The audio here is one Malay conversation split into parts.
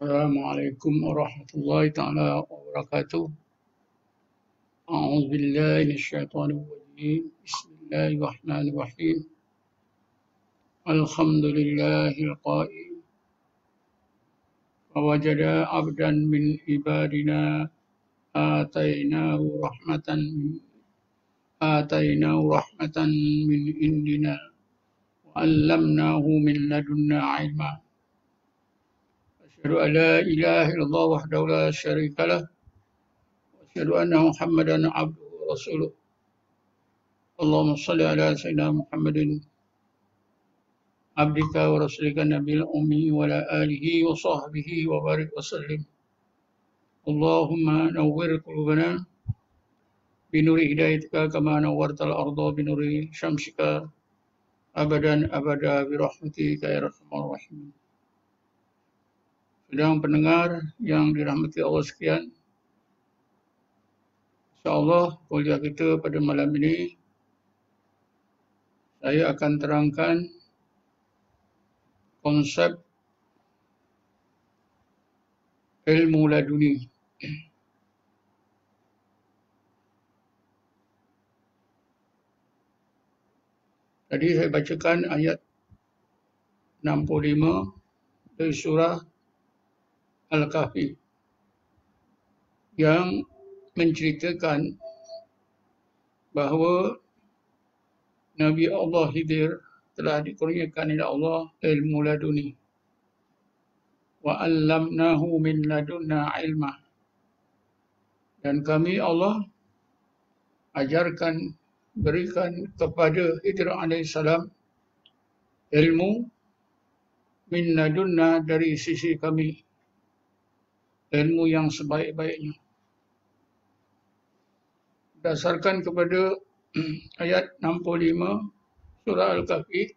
Assalamualaikum warahmatullahi taala wabarakatuh. A'udzu billahi minasyaitonir rajim. Bismillahirrahmanirrahim. Alhamdulillahil qail. Fawajada 'abdan min ibadina atainahu rahmatan atainahu rahmatan min indina wa 'allamnahu min ladunna 'ilma. Asyhadu an la ilaha illallah wahdahu la syarika lah. Asyhadu anna Muhammadan abduhu wa rasuluh. Allahumma salli ala sayyidina Muhammadin abdika wa rasulika nabil ummi wa ala alihi wa sahbihi wa barik wa sallim. Allahumma nawwir qulubana binuri hidayatika kama nawwartal arda binuri syamsika abadan abada birahmatika ya arhamar rahimin. Sedang pendengar yang dirahmati Allah sekalian, insya-Allah kuliah kita pada malam ini saya akan terangkan konsep ilmu laduni. Tadi saya bacakan ayat 65 dari surah Al-Kahfi yang menceritakan bahawa Nabi Allah Khidir telah dikurniakan oleh Allah ilmu laduni. Wa 'allamnahu min ladunna ilma. Dan kami Allah ajarkan, berikan kepada Khidir alaihissalam ilmu min ladunna dari sisi kami, ilmu yang sebaik-baiknya. Berdasarkan kepada ayat 65 surah Al-Kahfi,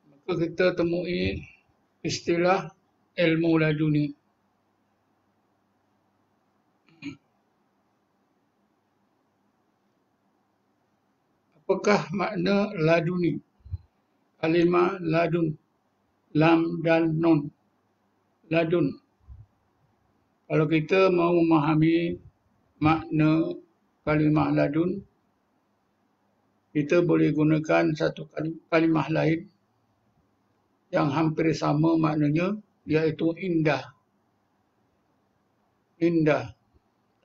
maka kita temui istilah ilmu laduni. Apakah makna laduni? Kalimah ladun, lam dan nun. Ladun. Kalau kita mau memahami makna kalimah ladun, kita boleh gunakan satu kalimah lain yang hampir sama maknanya, iaitu indah. Indah.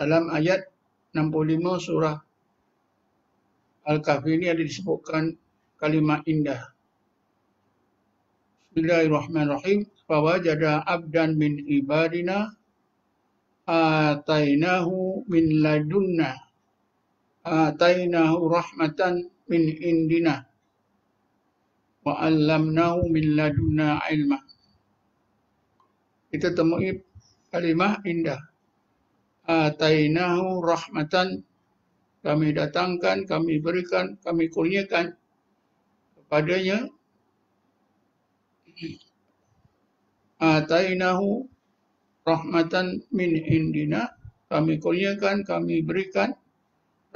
Dalam ayat 65 surah Al-Kahfi ini ada disebutkan kalimah indah. Bismillahirrahmanirrahim. Fawajada abdan min ibadina atainahu min ladunna atainahu rahmatan min indina wa 'allamnahu min ladunna ilma. Kita temui kalimah indah. Atainahu rahmatan, kami datangkan, kami berikan, kami kurniakan kepadanya. Atainahu rahmatan min indina, kami kurniakan, kami berikan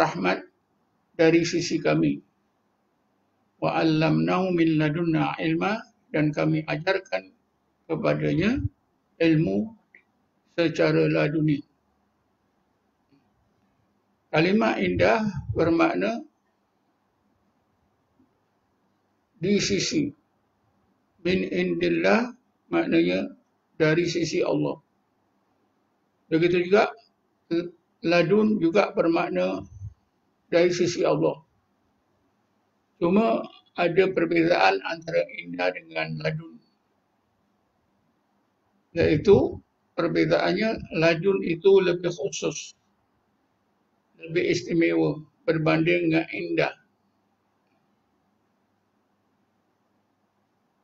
rahmat dari sisi kami. Wa 'allamnahu min ladunna ilma, dan kami ajarkan kepadanya ilmu secara laduni. Kalimah indah bermakna di sisi. Min indillah maknanya dari sisi Allah. Begitu juga ladun juga bermakna dari sisi Allah. Cuma ada perbezaan antara indah dengan ladun. Iaitu perbezaannya, ladun itu lebih khusus, lebih istimewa berbanding dengan indah.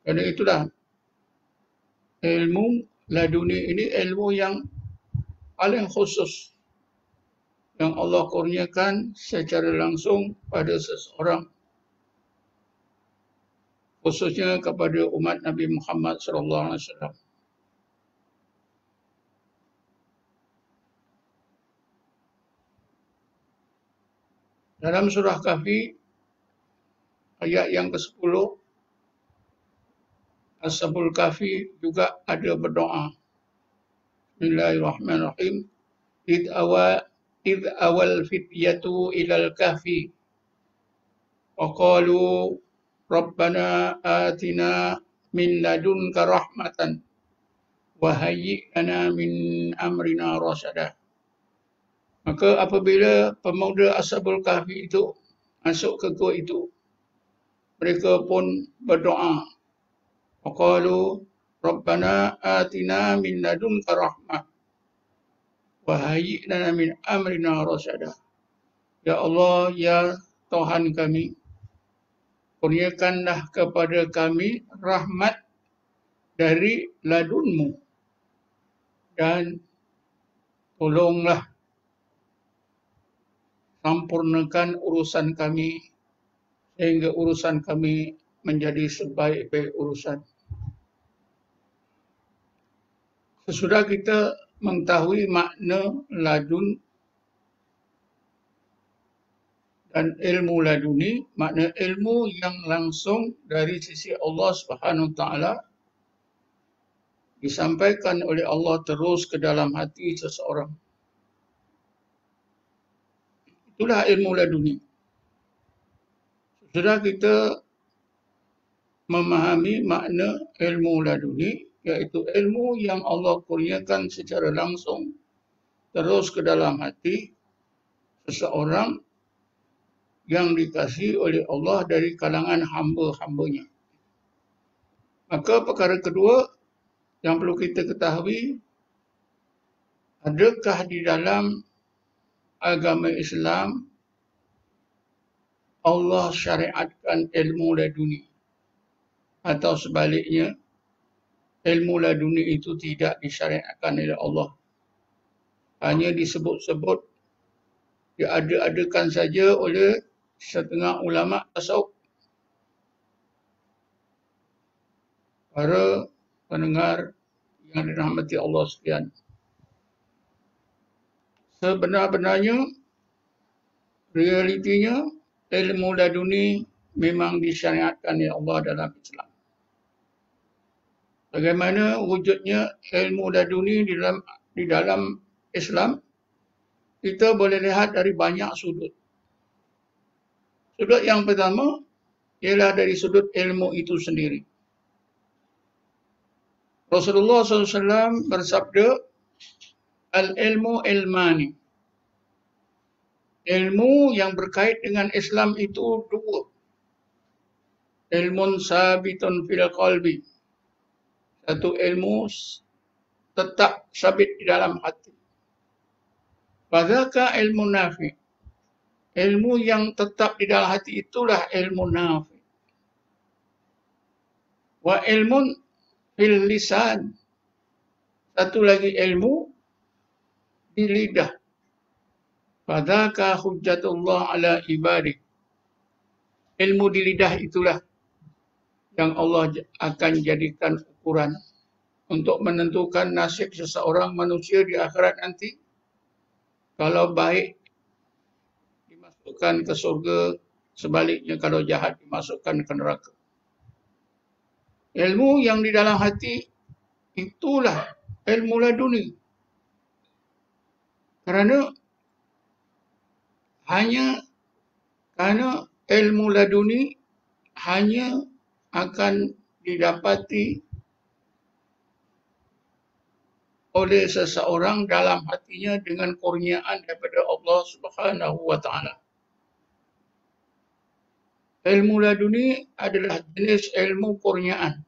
Kerana itulah ilmu laduni ini ilmu yang paling khusus yang Allah kurniakan secara langsung pada seseorang, khususnya kepada umat Nabi Muhammad SAW. Dalam surah Kahfi ayat yang ke-10, Ashabul Kahfi juga ada berdoa. Bismillahirrahmanirrahim. Id awal fityatu ilal kahfi wa qalu rabbana atina min ladunka rahmatan wa hayyi' lana min amrina rasyada. Maka apabila pemuda Ashabul Kahfi itu masuk ke gua itu, mereka pun berdoa. Waqalu rabbana atina min ladunka rahmah wa hayyi' lana min amrina rasyada. Ya Allah, ya Tuhan kami, kurniakanlah kepada kami rahmat dari ladunmu dan tolonglah sampurnakan urusan kami sehingga urusan kami menjadi sebaik-baik urusan. Sesudah kita mengetahui makna ladun dan ilmu laduni, makna ilmu yang langsung dari sisi Allah Subhanahu Wa Taala disampaikan oleh Allah terus ke dalam hati seseorang. Itulah ilmu laduni. Sesudah kita memahami makna ilmu laduni, iaitu ilmu yang Allah kurniakan secara langsung terus ke dalam hati seseorang yang dikasihi oleh Allah dari kalangan hamba-hambanya. Maka perkara kedua yang perlu kita ketahui, adakah di dalam agama Islam Allah syariatkan ilmu laduni, atau sebaliknya ilmu laduni itu tidak disyariatkan oleh Allah, hanya disebut-sebut, diada-adakan saja oleh setengah ulama tasawuf. Para pendengar yang dirahmati Allah sekalian, sebenar-benarnya realitinya ilmu laduni memang disyariatkan oleh Allah dalam Islam. Bagaimana wujudnya ilmu laduni di dalam Islam? Kita boleh lihat dari banyak sudut. Sudut yang pertama ialah dari sudut ilmu itu sendiri. Rasulullah SAW bersabda, al-ilmu ilmani. Ilmu yang berkait dengan Islam itu dua. Ilmun sabitun fil qalbi. Satu ilmu tetap sabit di dalam hati. Fadzaka ilmu nafi. Ilmu yang tetap di dalam hati itulah ilmu nafi. Wa ilmun fil lisan. Satu lagi ilmu di lidah. Fadzaka hujjatullah ala ibadik. Ilmu di lidah itulah yang Allah akan jadikan ukuran untuk menentukan nasib seseorang manusia di akhirat nanti. Kalau baik dimasukkan ke surga, sebaliknya kalau jahat dimasukkan ke neraka. Ilmu yang di dalam hati itulah ilmu laduni. Kerana ilmu laduni hanya akan didapati oleh seseorang dalam hatinya dengan kurniaan daripada Allah Subhanahu Wa Taala. Ilmu laduni adalah jenis ilmu kurniaan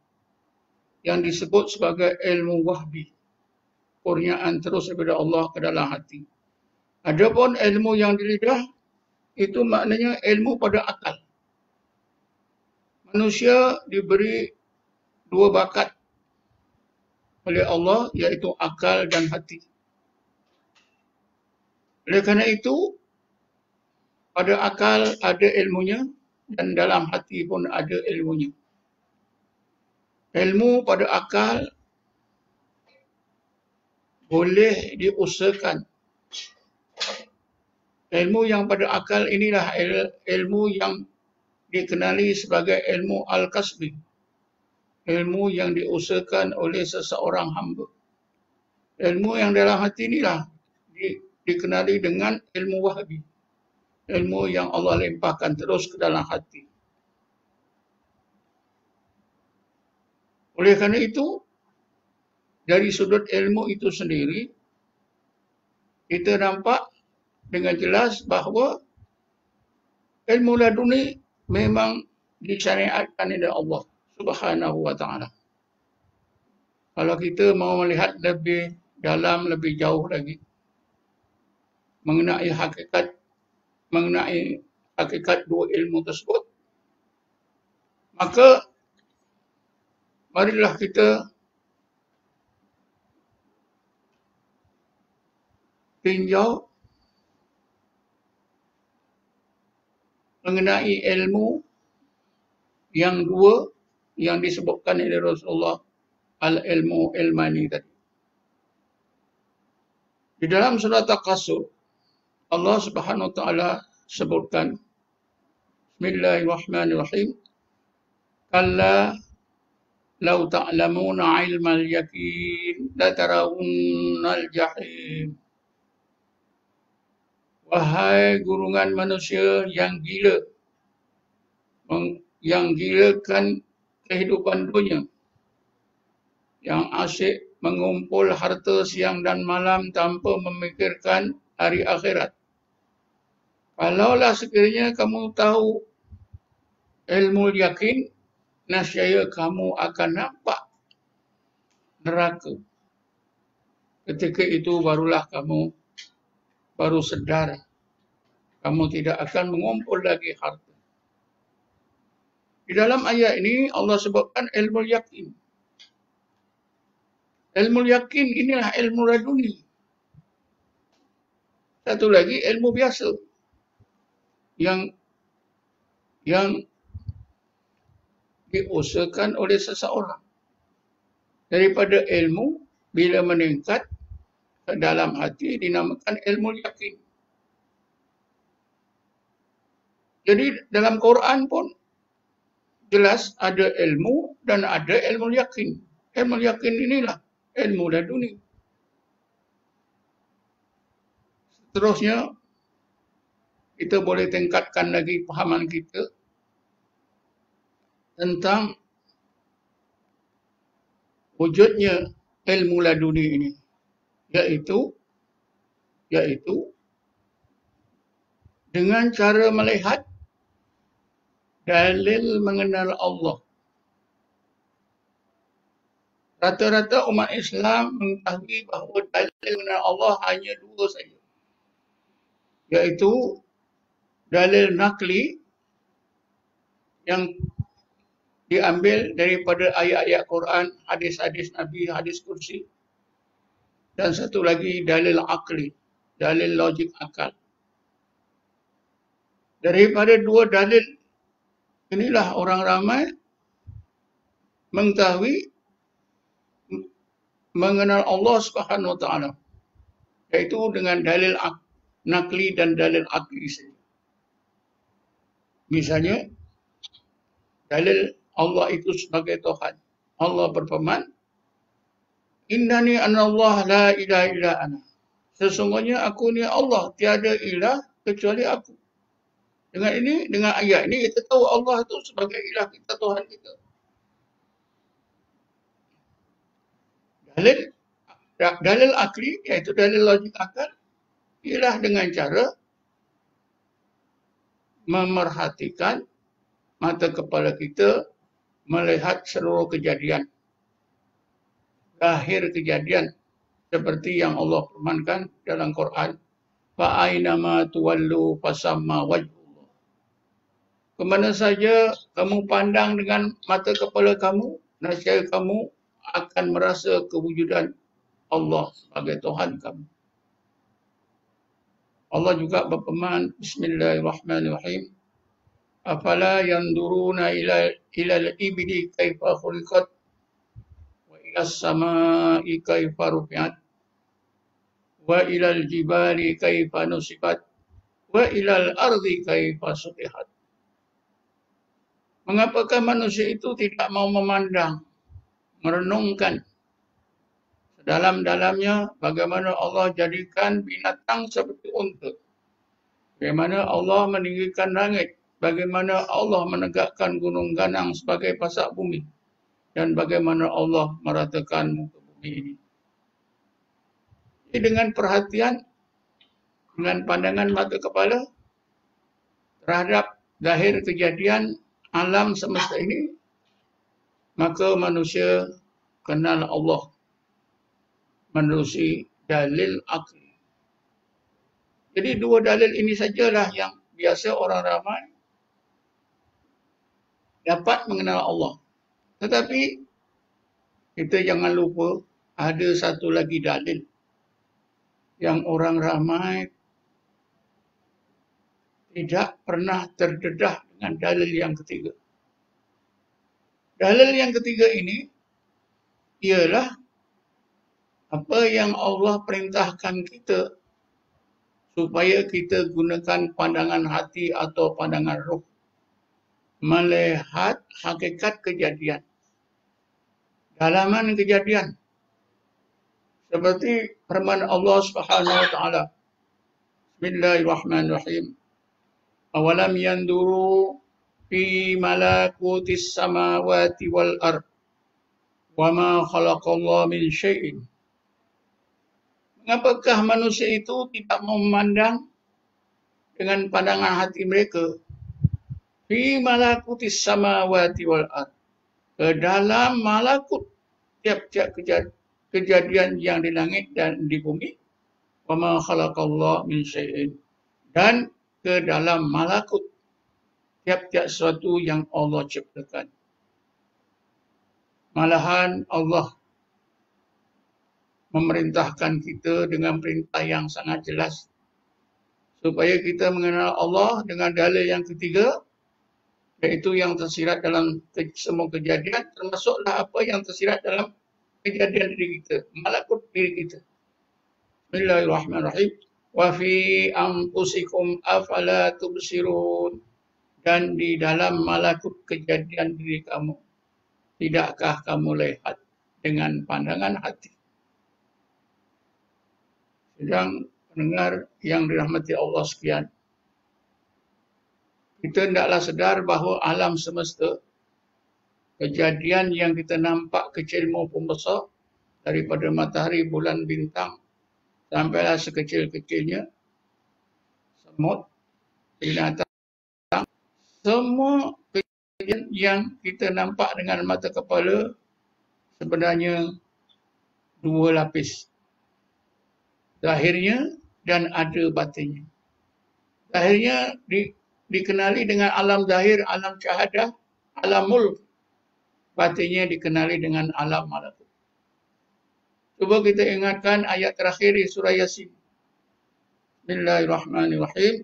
yang disebut sebagai ilmu wahbi. Kurniaan terus daripada Allah ke dalam hati. Adapun ilmu yang di lidah, itu maknanya ilmu pada akal. Manusia diberi dua bakat oleh Allah, iaitu akal dan hati. Oleh kerana itu, pada akal ada ilmunya dan dalam hati pun ada ilmunya. Ilmu pada akal boleh diusahakan. Ilmu yang pada akal inilah ilmu yang dikenali sebagai ilmu al-kasbi. ilmu yang diusahakan oleh seseorang hamba. Ilmu yang dalam hati inilah dikenali dengan ilmu wahbi. Ilmu yang Allah limpahkan terus ke dalam hati. Oleh kerana itu, dari sudut ilmu itu sendiri, kita nampak dengan jelas bahawa ilmu laduni memang disyariatkan oleh Allah Subhanahu wa taala. Kalau kita mau melihat lebih dalam, lebih jauh lagi mengenai hakikat dua ilmu tersebut, maka marilah kita tinjau mengenai ilmu yang dua yang disebutkan oleh Rasulullah, al-ilmu ilmani tadi. Di dalam surah At-Takatsur, Allah Subhanahu wa taala sebutkan, Bismillahirrahmanirrahim, kalla law ta'lamuna ilmal yaqin latarawunnal jahim. Wahai gurungan manusia yang gila, yang gilakan kehidupan dunia, yang asyik mengumpul harta siang dan malam tanpa memikirkan hari akhirat. Kalaulah sekiranya kamu tahu ilmu yakin, nescaya kamu akan nampak neraka. Ketika itu barulah kamu baru sedar kamu tidak akan mengumpul lagi harta. Di dalam ayat ini Allah sebutkan ilmu yakin. Ilmu yakin inilah ilmu laduni. Satu lagi ilmu biasa yang diusahakan oleh seseorang. Daripada ilmu bila meningkat ke dalam hati dinamakan ilmu yakin. Jadi dalam Quran pun jelas ada ilmu dan ada ilmu yakin. Ilmu yakin inilah ilmu laduni. Seterusnya, kita boleh tingkatkan lagi pahaman kita tentang wujudnya ilmu laduni ini, yaitu dengan cara melihat dalil mengenal Allah. Rata-rata umat Islam mengetahui bahawa dalil mengenal Allah hanya dua saja, iaitu dalil nakli yang diambil daripada ayat-ayat Quran, hadis-hadis Nabi, hadis kursi, dan satu lagi dalil akli, dalil logik akal. Daripada dua dalil inilah orang ramai mengetahui mengenal Allah Subhanahu wa taala, iaitu dengan dalil nakli dan dalil akli saja. Misalnya, dalil Allah itu sebagai Tuhan. Allah berfirman, Innani anallah la ilaha illa ana. Sesungguhnya aku ni Allah, tiada ilah kecuali aku. Dengan ayat ini kita tahu Allah itu sebagai ilah kita, Tuhan kita. Dalil akli, iaitu dalil logik akal, ialah dengan cara memerhatikan mata kepala kita melihat seluruh kejadian, lahir kejadian, seperti yang Allah firmankan dalam Quran, fa'ainama tuwallu fasamma wajhullah. Kemana saja kamu pandang dengan mata kepala kamu, nescaya kamu akan merasa kewujudan Allah sebagai Tuhan kamu. Allah juga berfirman, Bismillahirrahmanirrahim, afala yanduruna ila al-ibli kaifa khuliqat wa ila as-samai kaifa rufi'at wa ila al-jibali kaifa nusibat wa ila al-ardi kaifa sutihat. Mengapakah manusia itu tidak mau memandang merenungkan sedalam-dalamnya bagaimana Allah jadikan binatang seperti unta. Bagaimana Allah meninggikan langit. Bagaimana Allah menegakkan gunung ganang sebagai pasak bumi. Dan bagaimana Allah meratakan muka bumi ini. Jadi dengan perhatian, dengan pandangan mata kepala terhadap zahir kejadian alam semesta ini, maka manusia kenal Allah menerusi dalil akli. Jadi dua dalil ini sajalah yang biasa orang ramai dapat mengenal Allah. Tetapi kita jangan lupa ada satu lagi dalil yang orang ramai tidak pernah terdedah dengan dalil yang ketiga. Dalil yang ketiga ini ialah apa yang Allah perintahkan kita supaya kita gunakan pandangan hati atau pandangan roh melihat hakikat kejadian, dalaman kejadian. Seperti firman Allah Subhanahu wa taala. Bismillahirrahmanirrahim. Awalam yanduru fi malakutis samawati wal ard wa ma khalaqallahu min syai'in. Mengapakah manusia itu tidak memandang dengan pandangan hati mereka fi malakutis samawati wal ard, ke dalam malakut tiap-tiap kejadian yang di langit dan di bumi, wa ma khalaqallahu min syai'in, dan ke dalam malakut tiap-tiap sesuatu yang Allah ciptakan. Malahan Allah memerintahkan kita dengan perintah yang sangat jelas supaya kita mengenal Allah dengan dalil yang ketiga, iaitu yang tersirat dalam semua kejadian, termasuklah apa yang tersirat dalam kejadian diri kita, malakut diri kita. Bismillahirrahmanirrahim. Wa fi anfusikum afala tubsirun, dan di dalam malakut kejadian diri kamu, tidakkah kamu lihat dengan pandangan hati? Sedang pendengar yang dirahmati Allah sekalian, kita hendaklah sedar bahawa alam semesta, kejadian yang kita nampak kecil maupun besar, daripada matahari, bulan, bintang, sampailah sekecil-kecilnya semut, binatang, semua kejadian yang kita nampak dengan mata kepala sebenarnya dua lapis. Zahirnya dan ada batinnya. Zahirnya dikenali dengan alam zahir, alam syahadah, alam mulk. Batinnya dikenali dengan alam malakut. Cuba kita ingatkan ayat terakhir di surah Yasin. Bismillahirrahmanirrahim.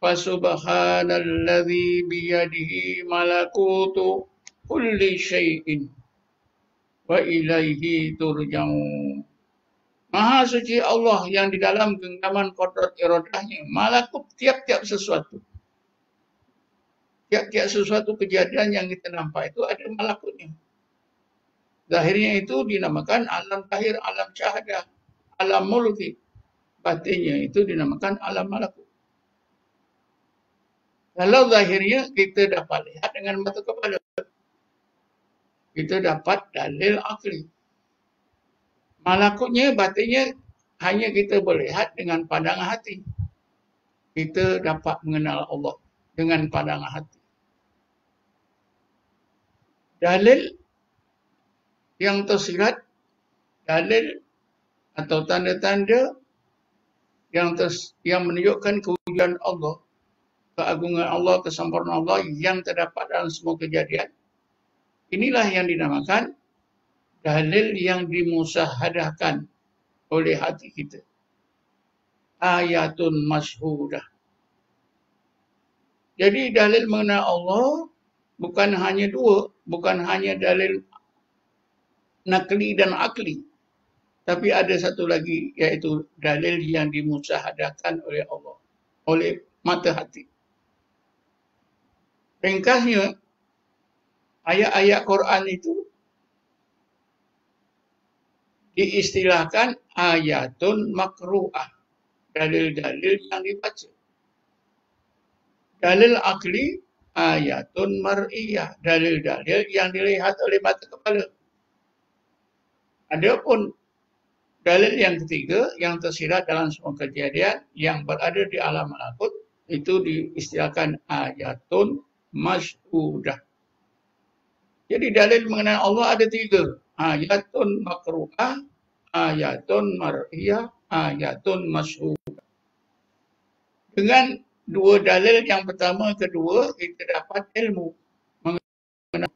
Fasubhanalladzi biyadihi malakutu kulli syai'in wa ilaihi turja'un. Maha suci Allah yang di dalam genggaman kodrat iradahnya malakut tiap-tiap sesuatu. Tiap-tiap sesuatu kejadian yang kita nampak itu ada malakutnya. Zahirnya itu dinamakan alam zahir, alam syahadah, alam mulki. Batinnya itu dinamakan alam malakut. Kalau zahirnya kita dapat lihat dengan mata kepala, kita dapat dalil akli. Malakutnya, batinnya hanya kita boleh lihat dengan pandangan hati. Kita dapat mengenal Allah dengan pandangan hati. Dalil yang tersirat, dalil atau tanda-tanda yang menunjukkan kewujudan Allah, keagungan Allah, kesempurnaan Allah yang terdapat dalam semua kejadian. Inilah yang dinamakan dalil yang dimusahadahkan oleh hati kita. Ayatun masyhudah. Jadi dalil mengenal Allah bukan hanya dua, bukan hanya dalil nakli dan akli, tapi ada satu lagi, iaitu dalil yang dimusahadahkan oleh Allah, oleh mata hati. Ringkasnya, ayat-ayat Quran itu diistilahkan ayatun makru'ah, dalil-dalil yang dibaca. Dalil akli, ayatun mar'iyah, dalil-dalil yang dilihat oleh mata kepala. Adapun dalil yang ketiga yang tersirat dalam semua kejadian yang berada di alam malakut itu diistilahkan ayatun masyhudah. Jadi dalil mengenai Allah ada tiga. Ayatun makru'ah, ayatun mar'iyah, ayatun masyhudah. Dengan dua dalil yang pertama, kedua, kita dapat ilmu mengenai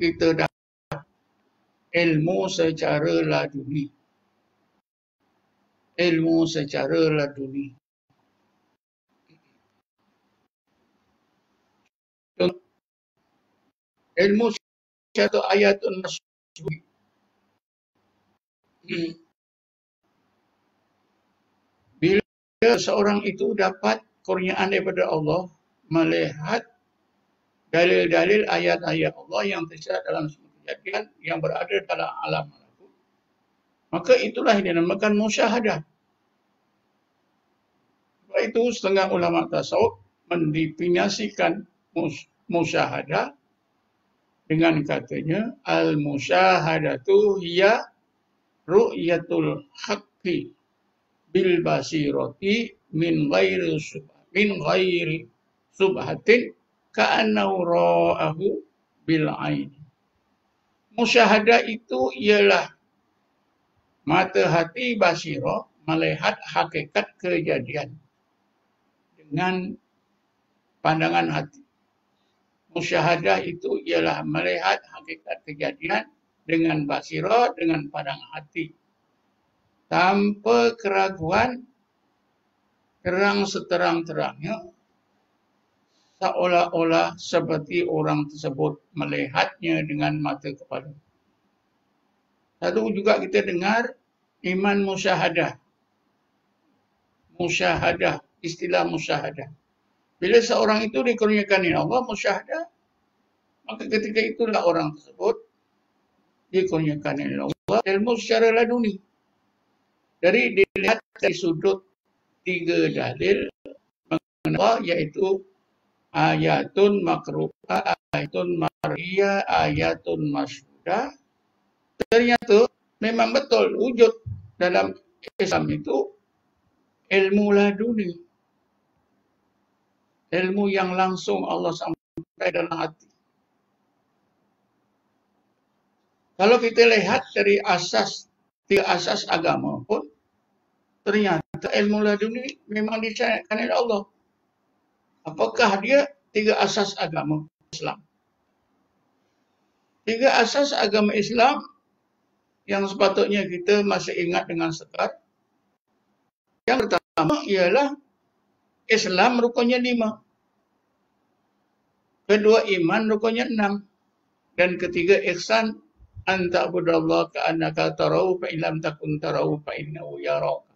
kita dapat ilmu secara laduni. Ilmu secara laduni. Ilmu secara ayatun masyhudah. Bila seorang itu dapat kurniaan daripada Allah melihat dalil-dalil ayat-ayat Allah yang tersirat dalam semua kejadian yang berada dalam alam malakut, maka itulah yang dinamakan musyahadah. Sebab itu setengah ulama tasawuf mendefinisikan musyahadah dengan katanya al-musyahadatu hiya ru'yatul haqqi bil basirati min ghairi subhatin ka'annahu ra'ahu bil ain. Musyahadah itu ialah mata hati basirah melihat hakikat kejadian dengan pandangan hati. Musyahadah itu ialah melihat hakikat kejadian dengan basirah, dengan pandangan hati. Tanpa keraguan, terang seterang-terangnya, seolah-olah seperti orang tersebut melihatnya dengan mata kepala. Lalu juga kita dengar iman musyahadah. Musyahadah, istilah musyahadah. Bila seorang itu dikurniakan oleh Allah musyahadah, maka ketika itulah orang tersebut dikurniakan oleh Allah ilmu secara laduni. Dari dilihat dari sudut tiga dalil mengenai Allah, iaitu ayatun makru'ah, ayatun mar'iyah, ayatun masyhudah. Ternyata memang betul wujud dalam Islam itu ilmu laduni. Ilmu yang langsung Allah sampai dalam hati. Kalau kita lihat dari tiga asas agama pun, ternyata ilmu laduni memang disyariatkan oleh Allah. Apakah dia tiga asas agama Islam? Tiga asas agama Islam yang sepatutnya kita masih ingat dengan sekar. Yang pertama ialah Islam rukunnya 5. Kedua iman rukunnya 6. Dan ketiga ihsan an ta'budallaha ka'annaka tarahu fa in lam takun tarahu fa innahu yaraka.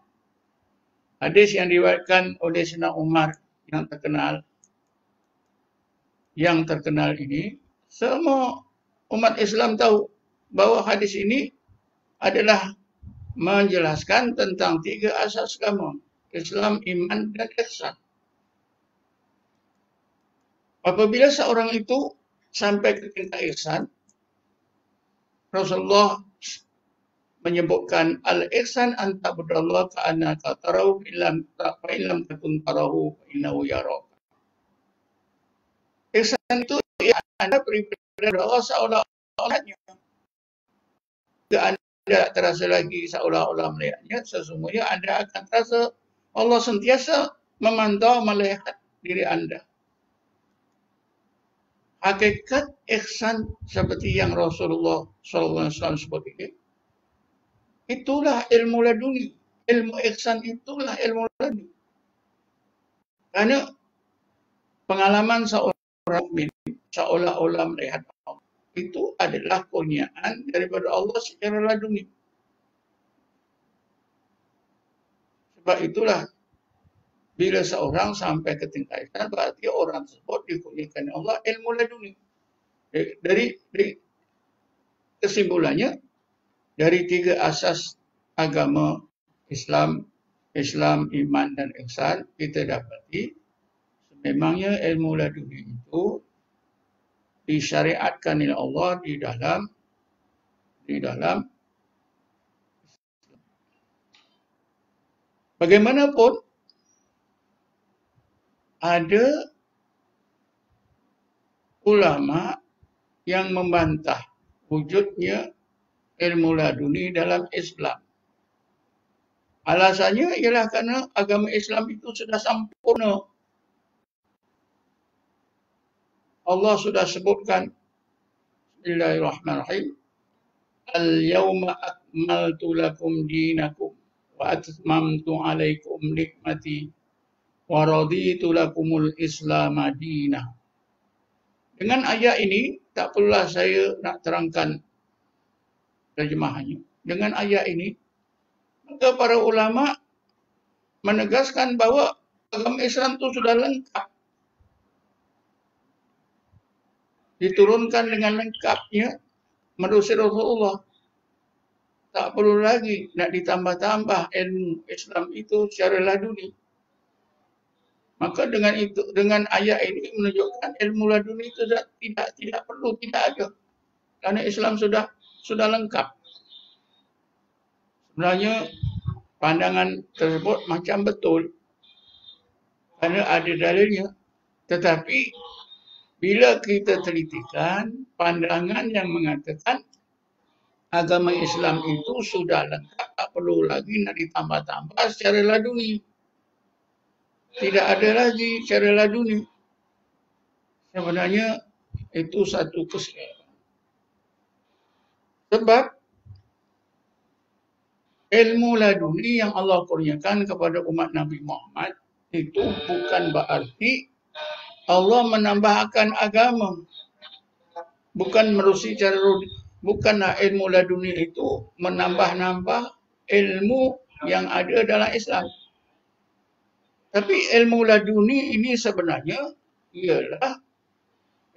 Hadis yang diriwayatkan oleh Sayyidina Umar yang terkenal ini, semua umat Islam tahu bahawa hadis ini adalah menjelaskan tentang tiga asas agama, Islam, iman dan ihsan. Apabila seorang itu sampai ke tingkat ihsan, Rasulullah menyebutkan al-ihsan an ta'budallaha ka'annaka tarahu fa in lam takun tarahu fa innahu yaraka. Ihsan itu Anda beri kepada Allah seolah-olahnya. Jika Anda terasa lagi seolah-olah melihatnya, sesungguhnya Anda akan terasa Allah sentiasa memantau melihat diri Anda. Hakikat ihsan seperti yang Rasulullah SAW sebut ini, itulah ilmu laduni. Ilmu ihsan itulah ilmu laduni. Karena pengalaman seorang mukmin seolah-olah melihat Allah, itu adalah kurniaan daripada Allah secara laduni. Sebab itulah Bila seorang sampai ke tingkat ihsan, berarti orang tersebut dikurniakan Allah ilmu laduni. Dari kesimpulannya, dari tiga asas agama Islam, iman dan ihsan, kita dapati memangnya ilmu laduni itu disyariatkan oleh Allah di dalam bagaimanapun ada ulama yang membantah wujudnya ilmu laduni dalam Islam. Alasannya ialah kerana agama Islam itu sudah sempurna. Allah sudah sebutkan, Bismillahirrahmanirrahim, Al-yawma akmaltu lakum dinakum wa atmamtu alaikum nikmati wa raditu lakumul Islam madinah. Dengan ayat ini, tak perlulah saya nak terangkan terjemahannya. Dengan ayat ini, maka para ulama menegaskan bahawa agama Islam itu sudah lengkap. Diturunkan dengan lengkapnya menerusi Rasulullah. Tak perlu lagi nak ditambah-tambah ilmu Islam itu secara laduni. Maka dengan itu, dengan ayat ini menunjukkan ilmu laduni itu tidak perlu, tidak ada. Kerana Islam sudah lengkap. Sebenarnya pandangan tersebut macam betul. Kerana ada dalilnya. Tetapi bila kita telitikan pandangan yang mengatakan agama Islam itu sudah lengkap, tak perlu lagi nak ditambah-tambah secara laduni. Tidak ada lagi secara laduni. Sebenarnya itu satu kesilapan. Sebab ilmu laduni yang Allah kurniakan kepada umat Nabi Muhammad itu bukan berarti Allah menambahkan agama. Bukan menerusi cara, bukanlah ilmu laduni itu menambah-nambah ilmu yang ada dalam Islam. Tapi ilmu laduni ini sebenarnya ialah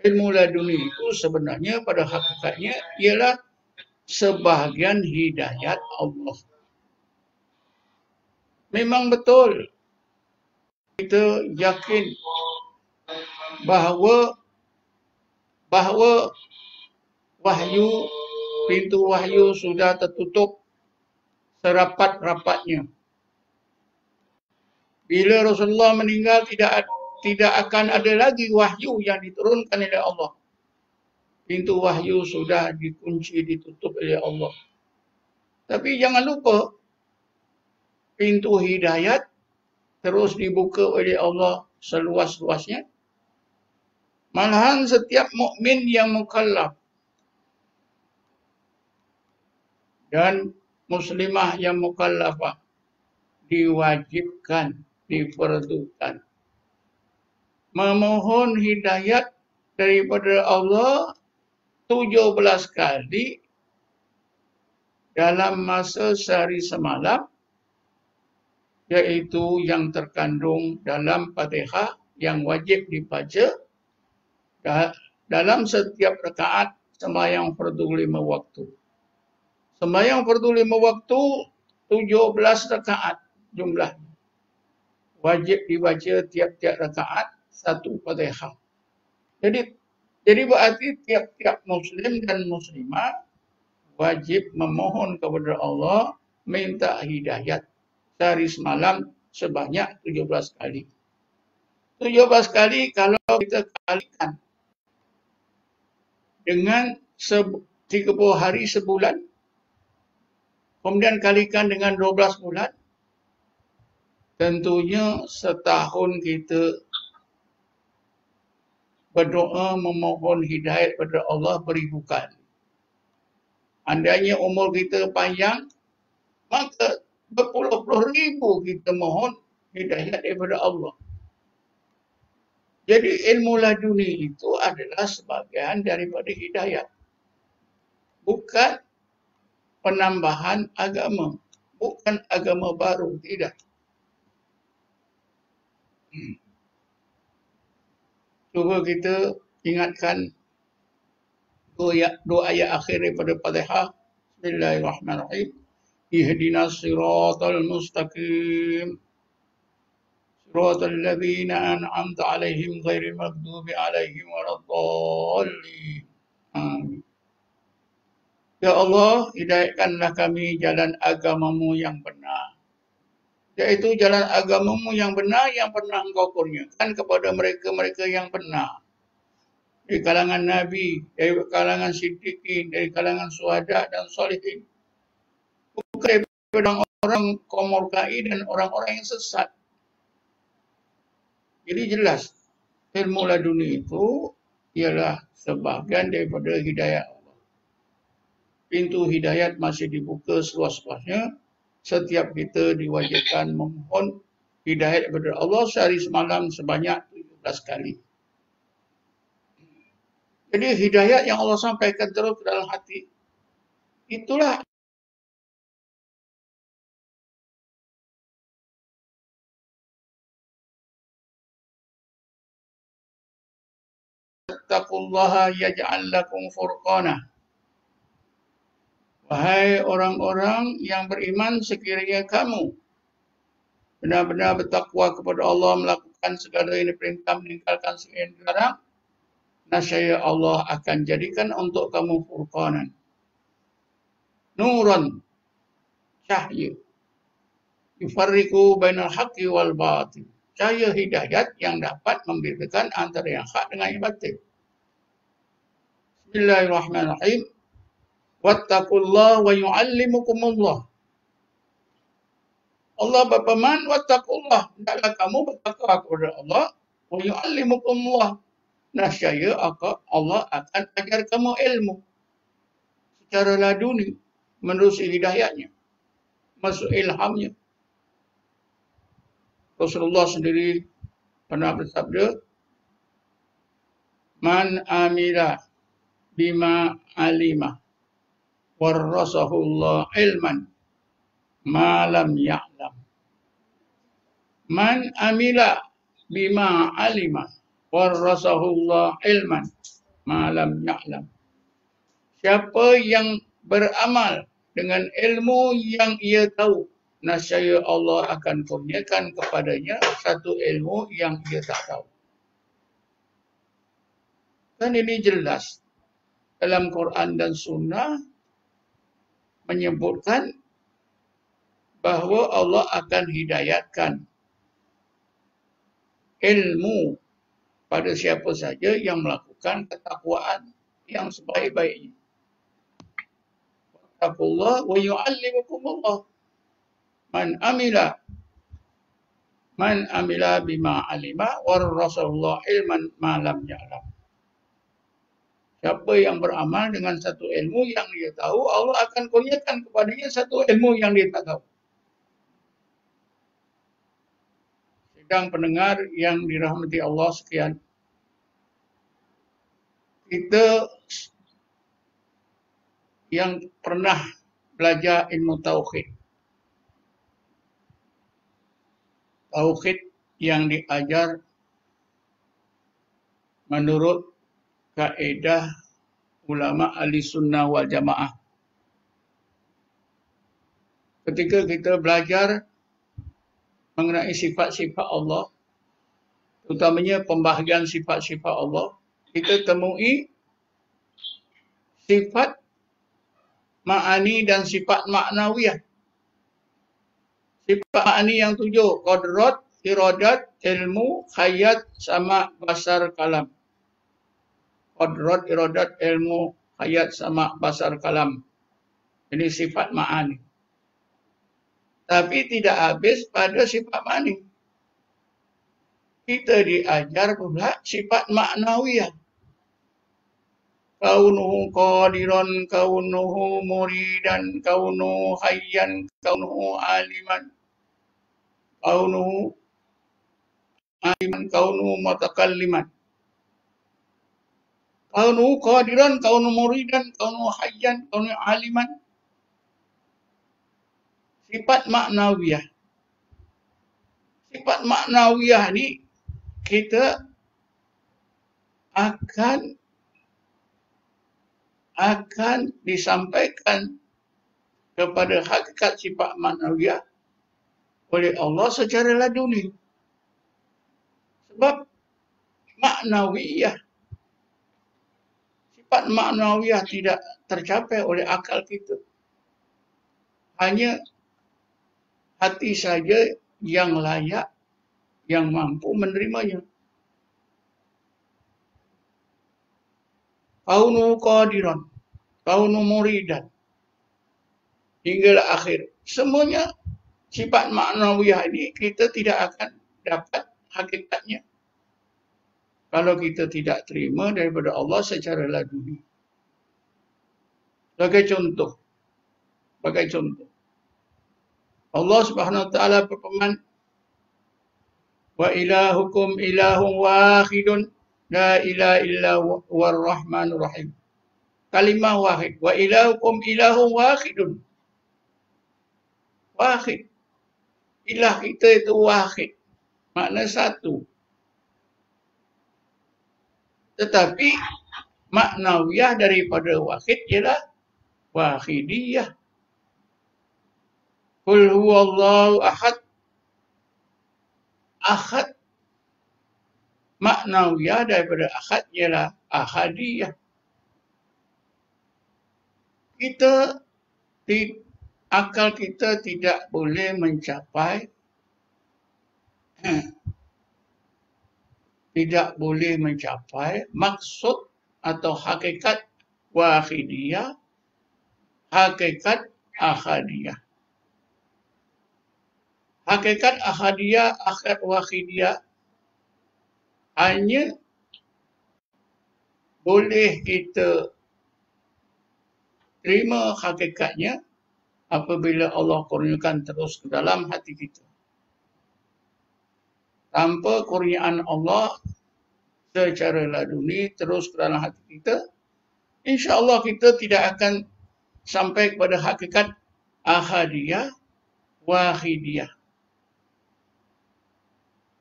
ilmu laduni itu sebenarnya pada hakikatnya ialah sebahagian hidayat Allah. Memang betul kita yakin bahawa wahyu, pintu wahyu sudah tertutup serapat-rapatnya. Bila Rasulullah meninggal, tidak akan ada lagi wahyu yang diturunkan oleh Allah. Pintu wahyu sudah dikunci, ditutup oleh Allah. Tapi jangan lupa, pintu hidayat terus dibuka oleh Allah seluas-luasnya. Malahan setiap mukmin yang mukallaf dan muslimah yang mukallafah diwajibkan, diperlukan memohon hidayat daripada Allah 17 kali dalam masa sehari semalam, iaitu yang terkandung dalam Fatihah yang wajib dibaca dalam setiap rakaat sembahyang fardu 5 waktu. Sembahyang fardu 5 waktu 17 rakaat jumlahnya. Wajib dibaca tiap-tiap rakaat satu Fatihah. Jadi berarti tiap-tiap muslim dan muslimah wajib memohon kepada Allah minta hidayat sehari semalam sebanyak 17 kali. 17 kali kalau kita kalikan dengan 30 hari sebulan, kemudian kalikan dengan 12 bulan, tentunya setahun kita berdoa memohon hidayat kepada Allah beribu kali. Andainya umur kita panjang, maka berpuluh-puluh ribu kita mohon hidayat daripada Allah. Jadi ilmu laduni itu adalah sebahagian daripada hidayat. Bukan penambahan agama. Bukan agama baru, tidak. Cuba kita ingatkan dua ayat akhir daripada Fatihah. Bismillahirrahmanirrahim. Ihdinas siratal mustaqim. Siratal ladzina an'amta 'alaihim ghairil maghdubi 'alaihim waladdallin. Amin. Ya Allah, hidayatkanlah kami jalan agamamu yang benar. Iaitu jalan agamamu yang benar yang pernah engkau kurniakan kepada mereka-mereka yang benar. Dari kalangan Nabi, dari kalangan Siddiqin, dari kalangan Syuhada dan Salihin. Bukan daripada orang kaum murkai dan orang-orang yang sesat. Jadi jelas, ilmu laduni itu ialah sebahagian daripada hidayat Allah. Pintu hidayat masih dibuka seluas-luasnya. Setiap kita diwajibkan memohon hidayat daripada Allah sehari semalam sebanyak 17 kali. Jadi hidayat yang Allah sampaikan terus ke dalam hati, itulah taqullaha yaj'al lakum furqana. Wahai orang-orang yang beriman, sekiranya kamu benar-benar bertakwa kepada Allah, melakukan segala yang diperintah, meninggalkan segala yang dilarang, nascaya Allah akan jadikan untuk kamu furqanan, nuran, cahaya, yufarriqu bainal haqqi wal batil, cahaya hidayat yang dapat membedakan antara yang hak dengan yang batil. Bismillahirrahmanirrahim. Wattaqullah wa yu'allimukumullah. Allah berfirman, wattaqullah, hendaklah kamu bertakwa kepada Allah, wa yu'allimukumullah, nascaya Allah akan ajar kamu ilmu secara laduni, menerusi hidayatnya, masuk ilhamnya. Rasulullah sendiri pernah bersabda, man amila bima alima warasahullah ilman ma lam ya'lam. Man amila bima alima warasahullah ilman ma lam ya'lam. Siapa yang beramal dengan ilmu yang ia tahu, nascaya Allah akan kurniakan kepadanya satu ilmu yang ia tak tahu. Dan ini jelas dalam Quran dan Sunnah menyebutkan bahawa Allah akan hidayatkan ilmu pada siapa saja yang melakukan ketakwaan yang sebaik-baiknya. Wattaqullah wa yu'allimukumullah. Man amila bima alima warasahullah ilman ma lam ya'lam. Siapa yang beramal dengan satu ilmu yang dia tahu, Allah akan kurniakan kepadanya satu ilmu yang dia tak tahu. Sidang pendengar yang dirahmati Allah sekalian, kita yang pernah belajar ilmu tauhid, tauhid yang diajar menurut kaedah ulama ahli sunnah wal jamaah. Ketika kita belajar mengenai sifat-sifat Allah, terutamanya pembahagian sifat-sifat Allah, kita temui sifat ma'ani dan sifat ma'nawiyah. Sifat ma'ani yang 7, qadrat, iradat, ilmu, khayat, sama, basar, kalam. Qadrat, iradat, ilmu, khayat, sama, basar, kalam. Ini sifat ma'ani. Tapi tidak habis pada sifat ma'ani. Kita diajar pula sifat ma'nawiyah. Kaunuhu qadiran, kaunuhu muridan, kaunuhu hayyan, kaunuhu aliman, kaunuhu mutakalliman. Kaunuhu qadiran, kaunuhu muridan, kaunuhu hayyan, kaunuhu aliman. Sifat ma'nawiyah. Sifat ma'nawiyah ni kita akan disampaikan kepada hakikat sifat maknawiyah oleh Allah secara laduni. Sebab maknawiyah, sifat maknawiyah tidak tercapai oleh akal kita. Hanya hati saja yang layak, yang mampu menerimanya. Kaunu qadiran, kaunu muridan, hinggalah akhir. Semuanya sifat maknawiyah ini kita tidak akan dapat hakikatnya kalau kita tidak terima daripada Allah secara laduni. Sebagai contoh, Allah Subhanahu wa taala berfirman, wa ilahukum ilahun wahidun la ilaha illa huwar rahmanur rahim. Kalimah wahid. Wa ilahukum ilahun wahidun. Wahid. Ilah kita itu wahid. Makna satu. Tetapi maknawiyah daripada wahid ialah wahidiyah. Qul huwallahu ahad. Ahad. Maknawiyah daripada ahad ialah ahadiyah. Akal kita tidak boleh mencapai maksud atau hakikat wahidiyah, hakikat ahadiyah. Hakikat ahadiyah, hakikat wahidiyah hanya boleh kita terima hakikatnya apabila Allah kurniakan terus ke dalam hati kita. Tanpa kurniaan Allah secara laduni terus ke dalam hati kita, insya-Allah kita tidak akan sampai kepada hakikat ahadiyah, wahidiyah.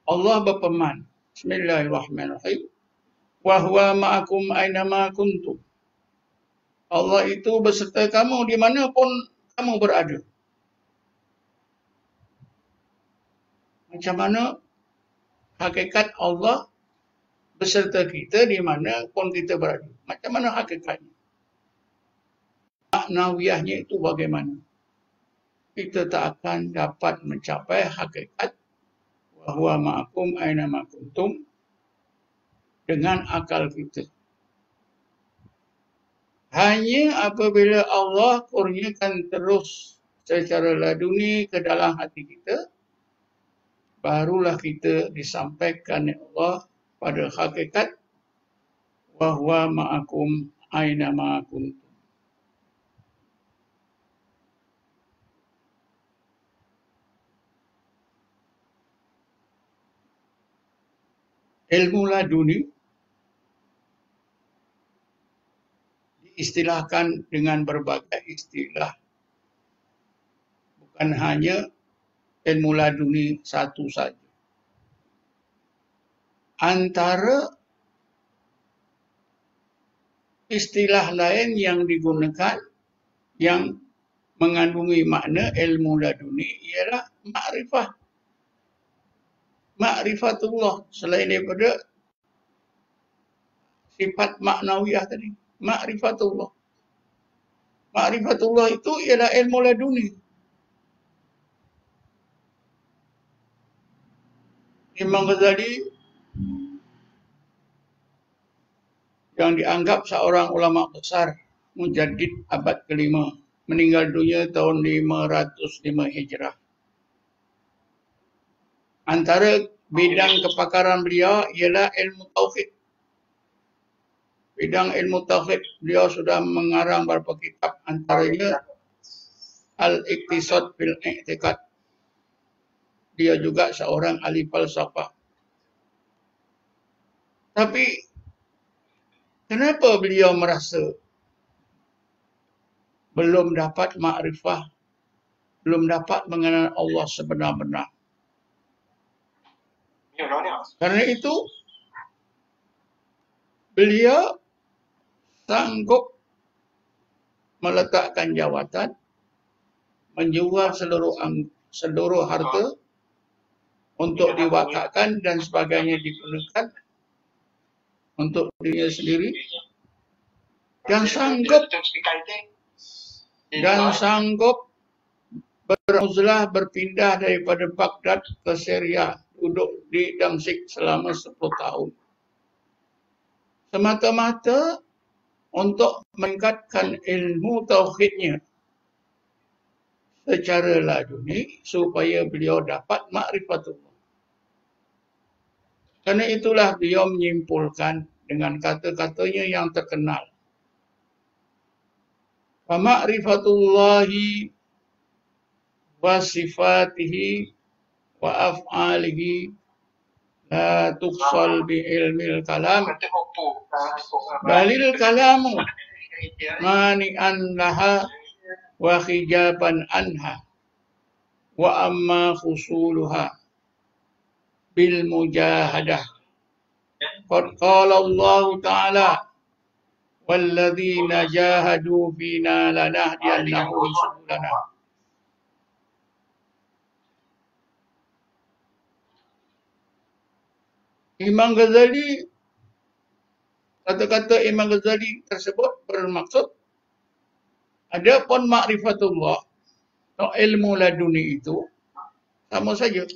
Allah berfirman, Bismillahirrahmanirrahim, wa huwa ma'akum aynama kuntum. Allah itu beserta kamu dimanapun kamu berada. Macam mana hakikat Allah beserta kita dimanapun kita berada? Macam mana hakikatnya? Maknawiyahnya itu bagaimana? Kita tak akan dapat mencapai hakikat wa huwa ma'akum aynama kuntum dengan akal kita. Hanya apabila Allah kurniakan terus secara laduni ke dalam hati kita, barulah kita disampaikan oleh Allah pada hakikat wa huwa ma'akum aynama kuntum. Ilmu laduni diistilahkan dengan berbagai istilah. Bukan hanya ilmu laduni satu saja. Antara istilah lain yang digunakan yang mengandungi makna ilmu laduni ialah makrifah. Makrifatullah selain daripada sifat maknawiyah tadi. Makrifatullah. Makrifatullah itu ialah ilmu laduni. Imam Ghazali yang dianggap seorang ulama besar, mujaddid abad ke-5, meninggal dunia tahun 505 Hijrah. Antara bidang kepakaran beliau ialah ilmu tauhid. Bidang ilmu tauhid beliau sudah mengarang beberapa kitab, antaranya Al-Iqtisad fil I'tiqad. Dia juga seorang ahli falsafah. Tapi kenapa beliau merasa belum dapat makrifah, belum dapat mengenal Allah sebenar-benar? Karena itu beliau sanggup meletakkan jawatan, menjual seluruh harta untuk diwakafkan dan sebagainya digunakan untuk dirinya sendiri, dan sanggup beruzlah berpindah daripada Baghdad ke Syria, duduk di Damsyik selama 10 tahun. Semata-mata untuk meningkatkan ilmu tauhidnya secara laduni supaya beliau dapat ma'rifatullah. Karena itulah beliau menyimpulkan dengan kata-katanya yang terkenal. Fa ma'rifatullahi wa sifatihi wa af'alihi la tuqsal bi ilmil kalam balil kalamu mani'an laha wa khijaban anha wa amma khusuluha bil mujahadah. Qad qala Allah Ta'ala walladzina jahadu fina lanahdiyannahum subulana. Imam Ghazali, kata-kata Imam Ghazali tersebut bermaksud adapun ma'rifatullah atau ilmu laduni itu sama saja.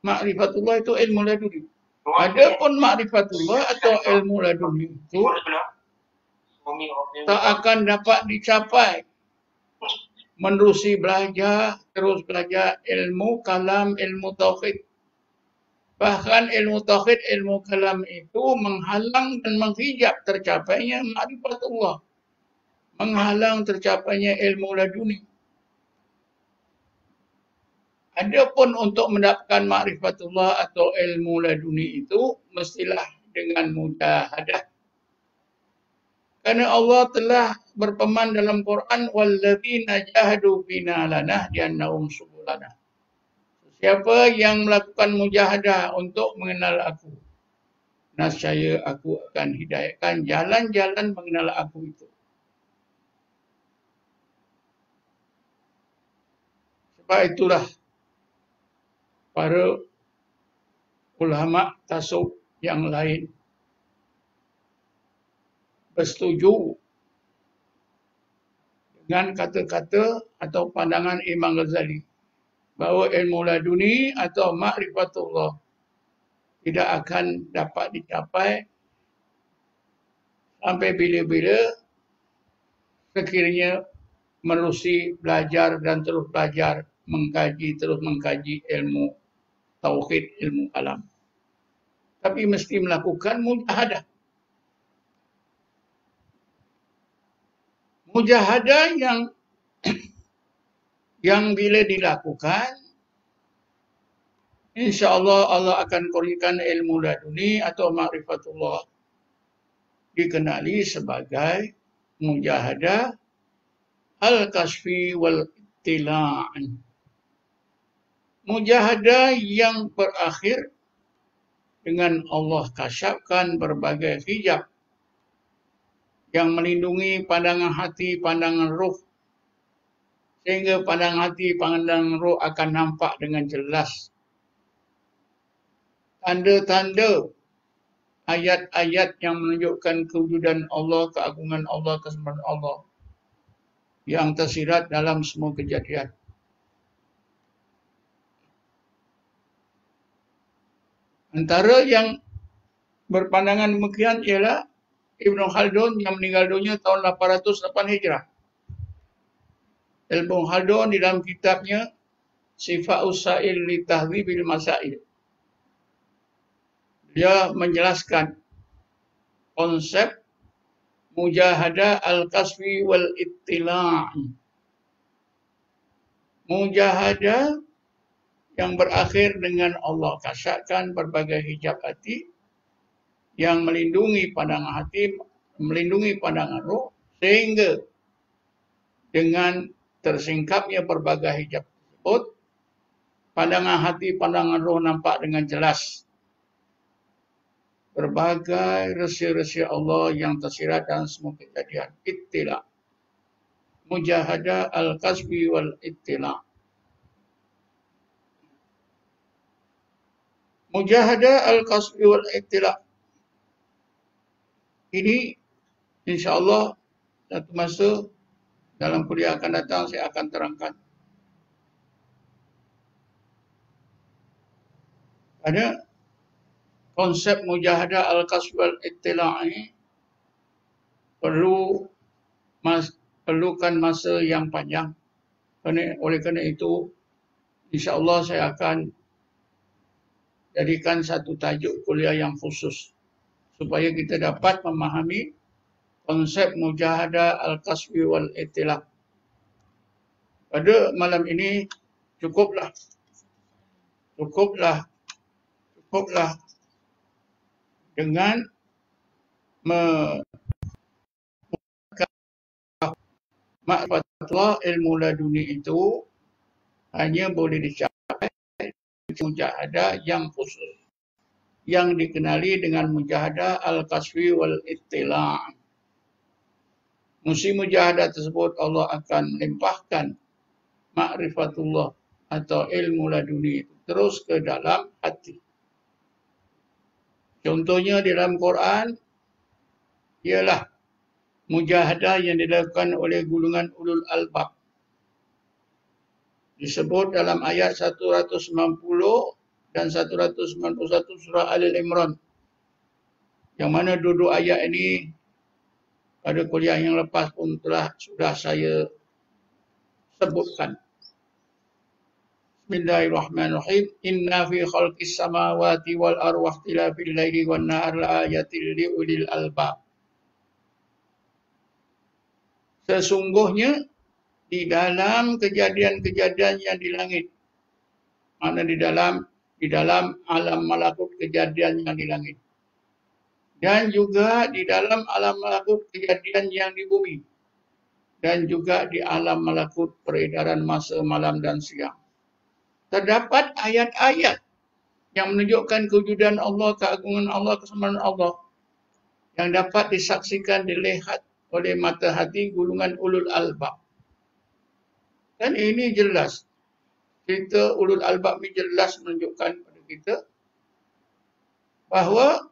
Ma'rifatullah itu ilmu laduni. Adapun ma'rifatullah atau ilmu laduni itu tak akan dapat dicapai menerusi belajar, terus belajar ilmu kalam, ilmu tauhid. Bahkan ilmu tauhid, ilmu kalam itu menghalang dan menghijab tercapainya ma'rifatullah. Menghalang tercapainya ilmu laduni. Adapun untuk mendapatkan ma'rifatullah atau ilmu laduni itu mestilah dengan mujahadah. Karena Allah telah berfirman dalam Quran, walladzina jahadu fina lanahdiyannahum subulana. Siapa yang melakukan mujahadah untuk mengenal aku, nescaya aku akan hidayahkan jalan-jalan mengenal aku itu. Sebab itulah para ulama tasawuf yang lain bersetuju dengan kata-kata atau pandangan Imam Ghazali bahawa ilmu laduni atau ma'rifatullah tidak akan dapat dicapai sampai bila-bila sekiranya menerusi belajar dan terus belajar, terus mengkaji ilmu tauhid, ilmu kalam. Tapi mesti melakukan mujahadah. Mujahadah yang bila dilakukan, insya-Allah Allah akan kurniakan ilmu laduni atau ma'rifatullah dikenali sebagai mujahadah al-kasfi wal ittila'an. Mujahadah yang berakhir dengan Allah kasyafkan berbagai hijab yang melindungi pandangan hati, pandangan ruh, sehingga pandangan hati, pandangan roh akan nampak dengan jelas tanda-tanda ayat-ayat yang menunjukkan kewujudan Allah, keagungan Allah, kesempurnaan Allah yang tersirat dalam semua kejadian. Antara yang berpandangan demikian ialah Ibnu Khaldun yang meninggal dunia tahun 808 Hijrah. Ibnu Khaldun di dalam kitabnya Sifa'us Sa'il li Tahdhibil Masail, dia menjelaskan konsep mujahadah al-kasfi wal ittila'. Mujahadah yang berakhir dengan Allah kasyafkan berbagai hijab hati yang melindungi pandangan hati, melindungi pandangan roh, sehingga dengan tersingkapnya berbagai hijab tersebut, pandangan hati, pandangan roh nampak dengan jelas berbagai rahsia-rahsia Allah yang tersirat dalam semua kejadian. Ittila. Mujahadah al-kasbi wal ittila. Mujahadah al-kasbi wal ittila. Ini insya-Allah satu masa dalam kuliah akan datang saya akan terangkan. Ada konsep mujahadah al-kasb wal ittila' ini perlukan masa yang panjang. Oleh kerana itu, insya-Allah saya akan jadikan satu tajuk kuliah yang khusus supaya kita dapat memahami konsep mujahadah al-kasb wal ittila'. Pada malam ini cukuplah dengan ma'rifatullah ilmu laduni itu hanya boleh dicapai mujahadah yang khusus yang dikenali dengan mujahadah al-kasbi wal ittila'. Musim mujahadah tersebut Allah akan melimpahkan ma'rifatullah atau ilmu laduni itu terus ke dalam hati. Contohnya di dalam Quran ialah mujahadah yang dilakukan oleh golongan ulul albab. Disebut dalam ayat 190 dan 191 surah Al-Imran. Yang mana dua-dua ayat ini pada kuliah yang lepas pun sudah saya sebutkan. Bismillahirrahmanirrahim. Inna fi khalqis samawati wal ardi wa ikhtilafil laili wan nahari laayatil liulil albab. Sesungguhnya di dalam kejadian-kejadian yang di langit, mana di dalam alam malakut kejadian yang di langit, dan juga di dalam alam malakut kejadian yang di bumi, dan juga di alam malakut peredaran masa malam dan siang. Terdapat ayat-ayat yang menunjukkan kewujudan Allah, keagungan Allah, kesempurnaan Allah yang dapat disaksikan, dilihat oleh mata hati golongan ulul albab. Dan ini jelas. Cerita ulul albab ini jelas menunjukkan kepada kita bahawa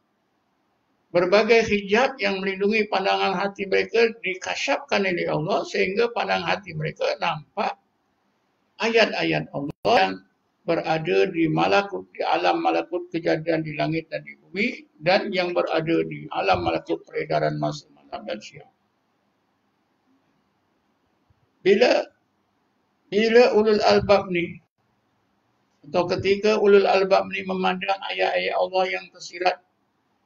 berbagai hijab yang melindungi pandangan hati mereka dikasyafkan oleh Allah sehingga pandangan hati mereka nampak ayat-ayat Allah yang berada di malakut, di alam malakut kejadian di langit dan di bumi, dan yang berada di alam malakut peredaran masa malam dan siang. Bila ulul albab ni, atau ketika ulul albab ni memandang ayat-ayat Allah yang tersirat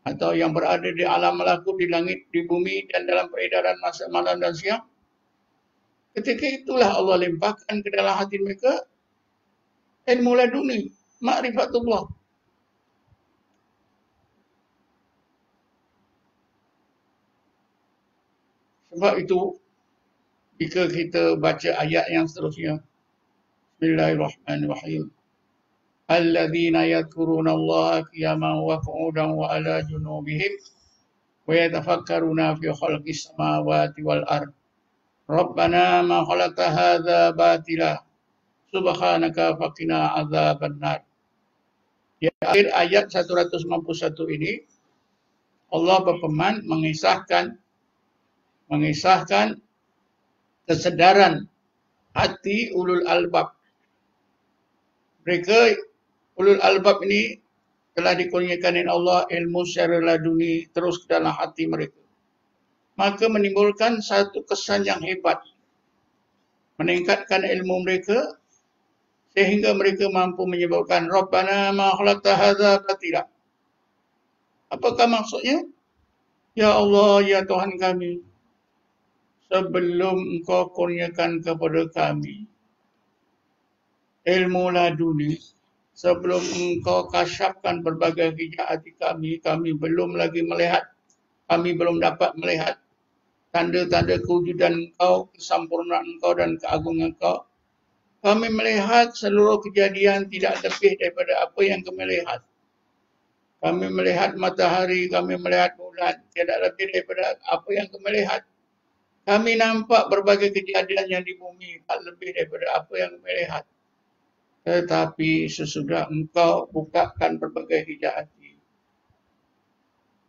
atau yang berada di alam malakut, di langit, di bumi dan dalam peredaran masa malam dan siang, ketika itulah Allah limpahkan ke dalam hati mereka ilmu laduni, ma'rifatullah. Sebab itu, jika kita baca ayat yang seterusnya, Bismillahirrahmanirrahim. Alladzina yadhkuruna Allah qiyaman wa qu'udan wa ala junubihim wa yatafakkaruna fi khalqis samawati wal ard. Rabbana ma khalaqta hadza batila subhanaka faqina adzabannar. Di akhir ayat 191 ini Allah berfirman mengisahkan kesedaran hati ulul albab. Mereka ulul albab ini telah dikurniakan oleh Allah ilmu secara laduni terus ke dalam hati mereka. Maka menimbulkan satu kesan yang hebat. Meningkatkan ilmu mereka sehingga mereka mampu menyebutkan Rabbana ma khalaqta hadza batila. Apakah maksudnya? Ya Allah, ya Tuhan kami, sebelum Engkau kurniakan kepada kami ilmu laduni, sebelum Engkau kasyafkan berbagai hijab hati kami, kami belum lagi melihat, kami belum dapat melihat tanda-tanda kewujudan Engkau, kesempurnaan Engkau dan keagungan Engkau. Kami melihat seluruh kejadian tidak lebih daripada apa yang kami lihat. Kami melihat matahari, kami melihat bulan. Tidak lebih daripada apa yang kami lihat. Kami nampak berbagai kejadian yang di bumi. Tak lebih daripada apa yang kami lihat. Tetapi sesudah engkau bukakan berbagai hijab hati,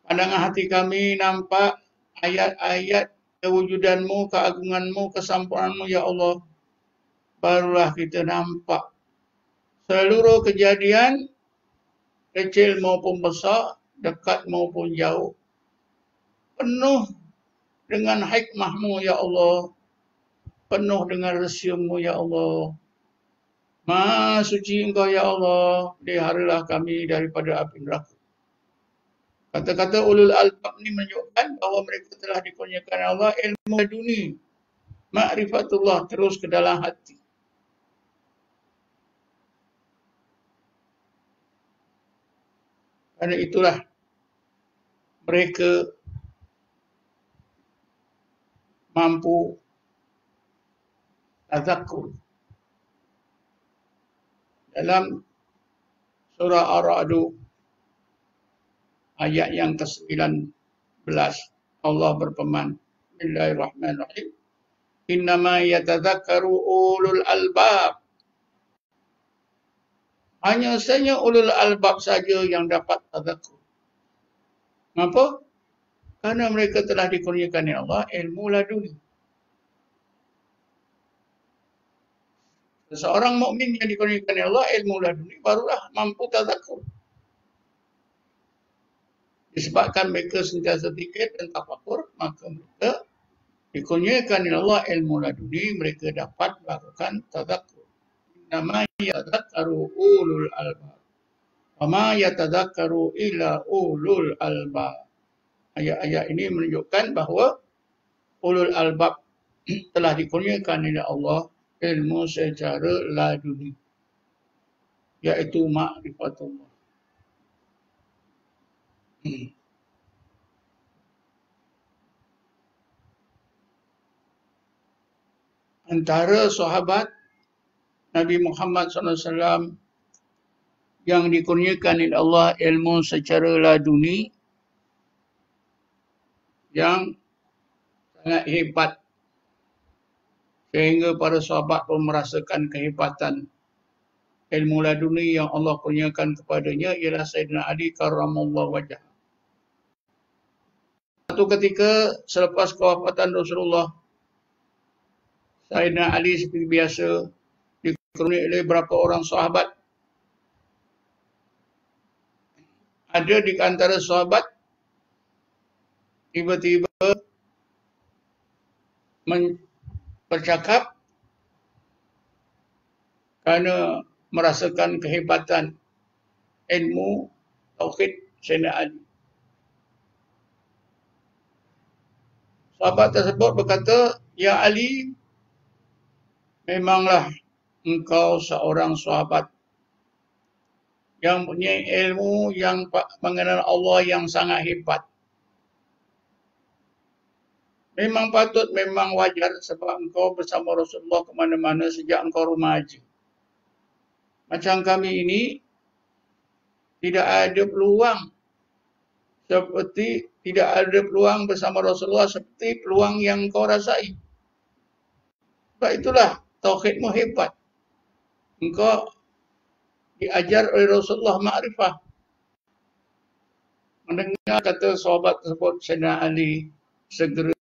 pandangan hati kami nampak ayat-ayat kewujudanmu, keagunganmu, kesempurnaanmu ya Allah. Barulah kita nampak seluruh kejadian, kecil maupun besar, dekat maupun jauh, penuh dengan hikmahmu ya Allah, penuh dengan rahsiamu ya Allah. Maha suci engkau ya Allah, peliharalah kami daripada api neraka. Kata-kata ulul albab ni menunjukkan bahawa mereka telah dikurniakan Allah ilmu laduni, ma'rifatullah terus ke dalam hati. Kerana itulah mereka mampu tazakkur. Dalam surah Ar-Ra'd ayat yang ke-19 Allah berfirman, Bismillahirrahmanirrahim. Innama yatadzakkaru ulul albab. Hanya saja ulul albab saja yang dapat tazakkur. Kenapa? Karena mereka telah dikurniakan oleh Allah ilmu laduni. Seorang mukmin yang dikurniakan oleh Allah ilmu laduni barulah mampu tazakkur. Disebabkan mereka sentiasa zikir dan tafakur, maka mereka dikurniakan oleh Allah ilmu laduni, mereka dapat melakukan tazakkur. Nama yatadzakkaru ulul albab. Wa ma yatadzakkaru illa ulul albab. Ayat-ayat ini menunjukkan bahawa ulul albab telah dikurniakan oleh Allah ilmu secara laduni, iaitu ma'rifatullah. Antara sahabat Nabi Muhammad SAW yang dikurniakan oleh Allah ilmu secara laduni yang sangat hebat, sehingga para sahabat pun merasakan kehebatan ilmu laduni yang Allah kurniakan kepadanya, ialah Sayyidina Ali karramallahu wajhah. Satu ketika selepas kewafatan Rasulullah, Sayyidina Ali seperti biasa dikurniai oleh beberapa orang sahabat. Ada di antara sahabat tiba-tiba bercakap kerana merasakan kehebatan ilmu tauhid Sayyidina Ali. Sahabat tersebut berkata, "Ya Ali, memanglah engkau seorang sahabat yang punya ilmu yang mengenal Allah yang sangat hebat. Memang patut, memang wajar sebab engkau bersama Rasulullah ke mana-mana sejak engkau remaja. Macam kami ini tidak ada peluang bersama Rasulullah seperti peluang yang engkau rasai. Sebab itulah tauhidmu hebat. Engkau diajar oleh Rasulullah ma'rifah." Mendengar kata sahabat tersebut, Sayyidina Ali segera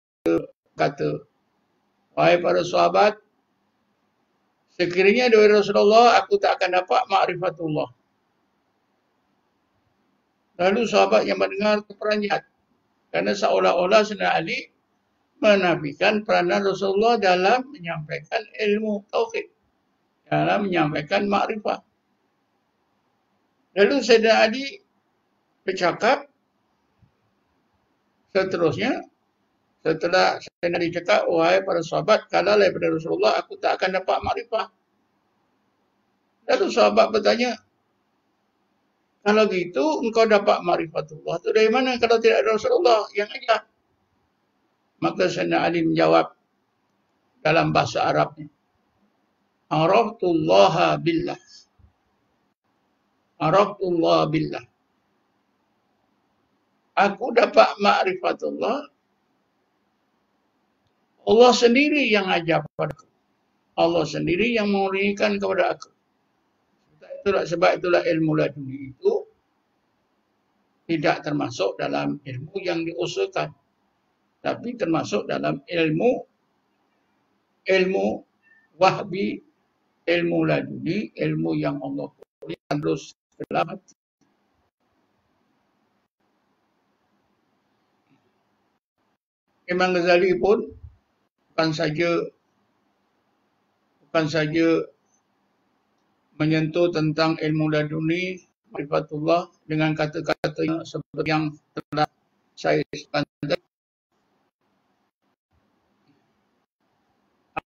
kata, "Wahai para sahabat, sekiranya dari Rasulullah, aku tak akan dapat ma'rifatullah." Lalu sahabat yang mendengar terperanjat, kerana seolah-olah Sayyidina Ali menafikan peranan Rasulullah dalam menyampaikan ilmu tauhid, dalam menyampaikan ma'rifah. Lalu Sayyidina Ali bercakap seterusnya. Setelah Sayyidina Ali cakap, "Wahai para sahabat, kalau daripada Rasulullah, aku tak akan dapat makrifah." Lalu sahabat bertanya, "Kalau gitu, engkau dapat ma'rifatullah itu dari mana kalau tidak ada Rasulullah yang ajar?" Maka Sayyidina Ali menjawab dalam bahasa Arabnya, "Araftullaha billah. Araftullaha billah." Aku dapat ma'rifatullah. Allah sendiri yang ajar padaku. Allah sendiri yang memberikan kepada aku. Sebab itulah ilmu laduni itu tidak termasuk dalam ilmu yang diusulkan. Tapi termasuk dalam ilmu wahbi, ilmu laduni, ilmu yang Allah berikan terus dalam hati. Imam Ghazali pun bukan saja menyentuh tentang ilmu laduni, ma'rifatullah dengan kata-kata seperti yang telah saya sebutkan tadi.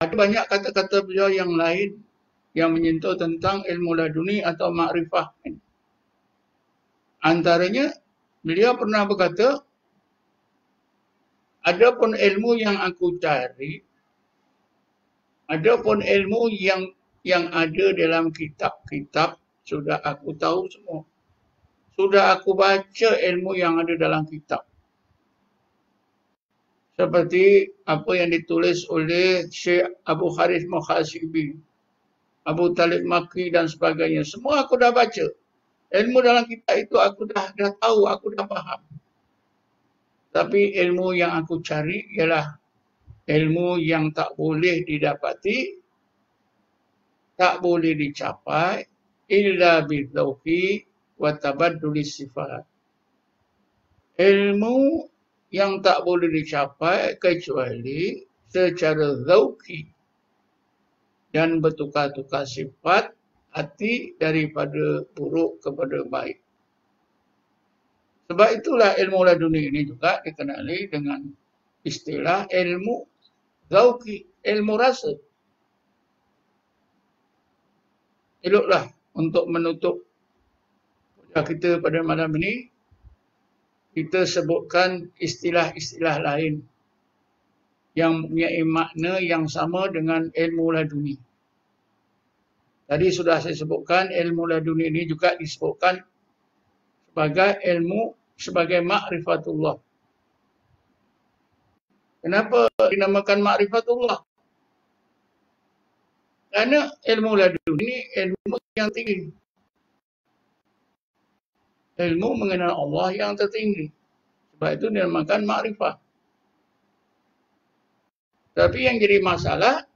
Ada banyak kata-kata beliau yang lain yang menyentuh tentang ilmu laduni atau ma'rifah. Antaranya, beliau pernah berkata, adapun ilmu yang aku cari, adapun ilmu yang ada dalam kitab-kitab, sudah aku tahu semua. Sudah aku baca ilmu yang ada dalam kitab. Seperti apa yang ditulis oleh Syekh Abu Harith Muhasibi, Abu Talib Maki dan sebagainya. Semua aku dah baca. Ilmu dalam kitab itu aku dah tahu, aku dah faham. Tapi ilmu yang aku cari ialah ilmu yang tak boleh didapati, tak boleh dicapai, illa bidzauqi wa tabaddulis sifat. Ilmu yang tak boleh dicapai kecuali secara zauqi dan bertukar-tukar sifat hati daripada buruk kepada baik. Sebab itulah ilmu laduni ini juga dikenali dengan istilah ilmu zauqi, ilmu rasa. Eloklah untuk menutup kita pada malam ini, kita sebutkan istilah-istilah lain yang mempunyai makna yang sama dengan ilmu laduni. Tadi sudah saya sebutkan, ilmu laduni ini juga disebutkan sebagai ilmu, sebagai ma'rifatullah. Kenapa dinamakan ma'rifatullah? Kerana ilmu laduni ini ilmu yang tinggi. Ilmu mengenal Allah yang tertinggi. Sebab itu dinamakan ma'rifah. Tapi yang jadi masalah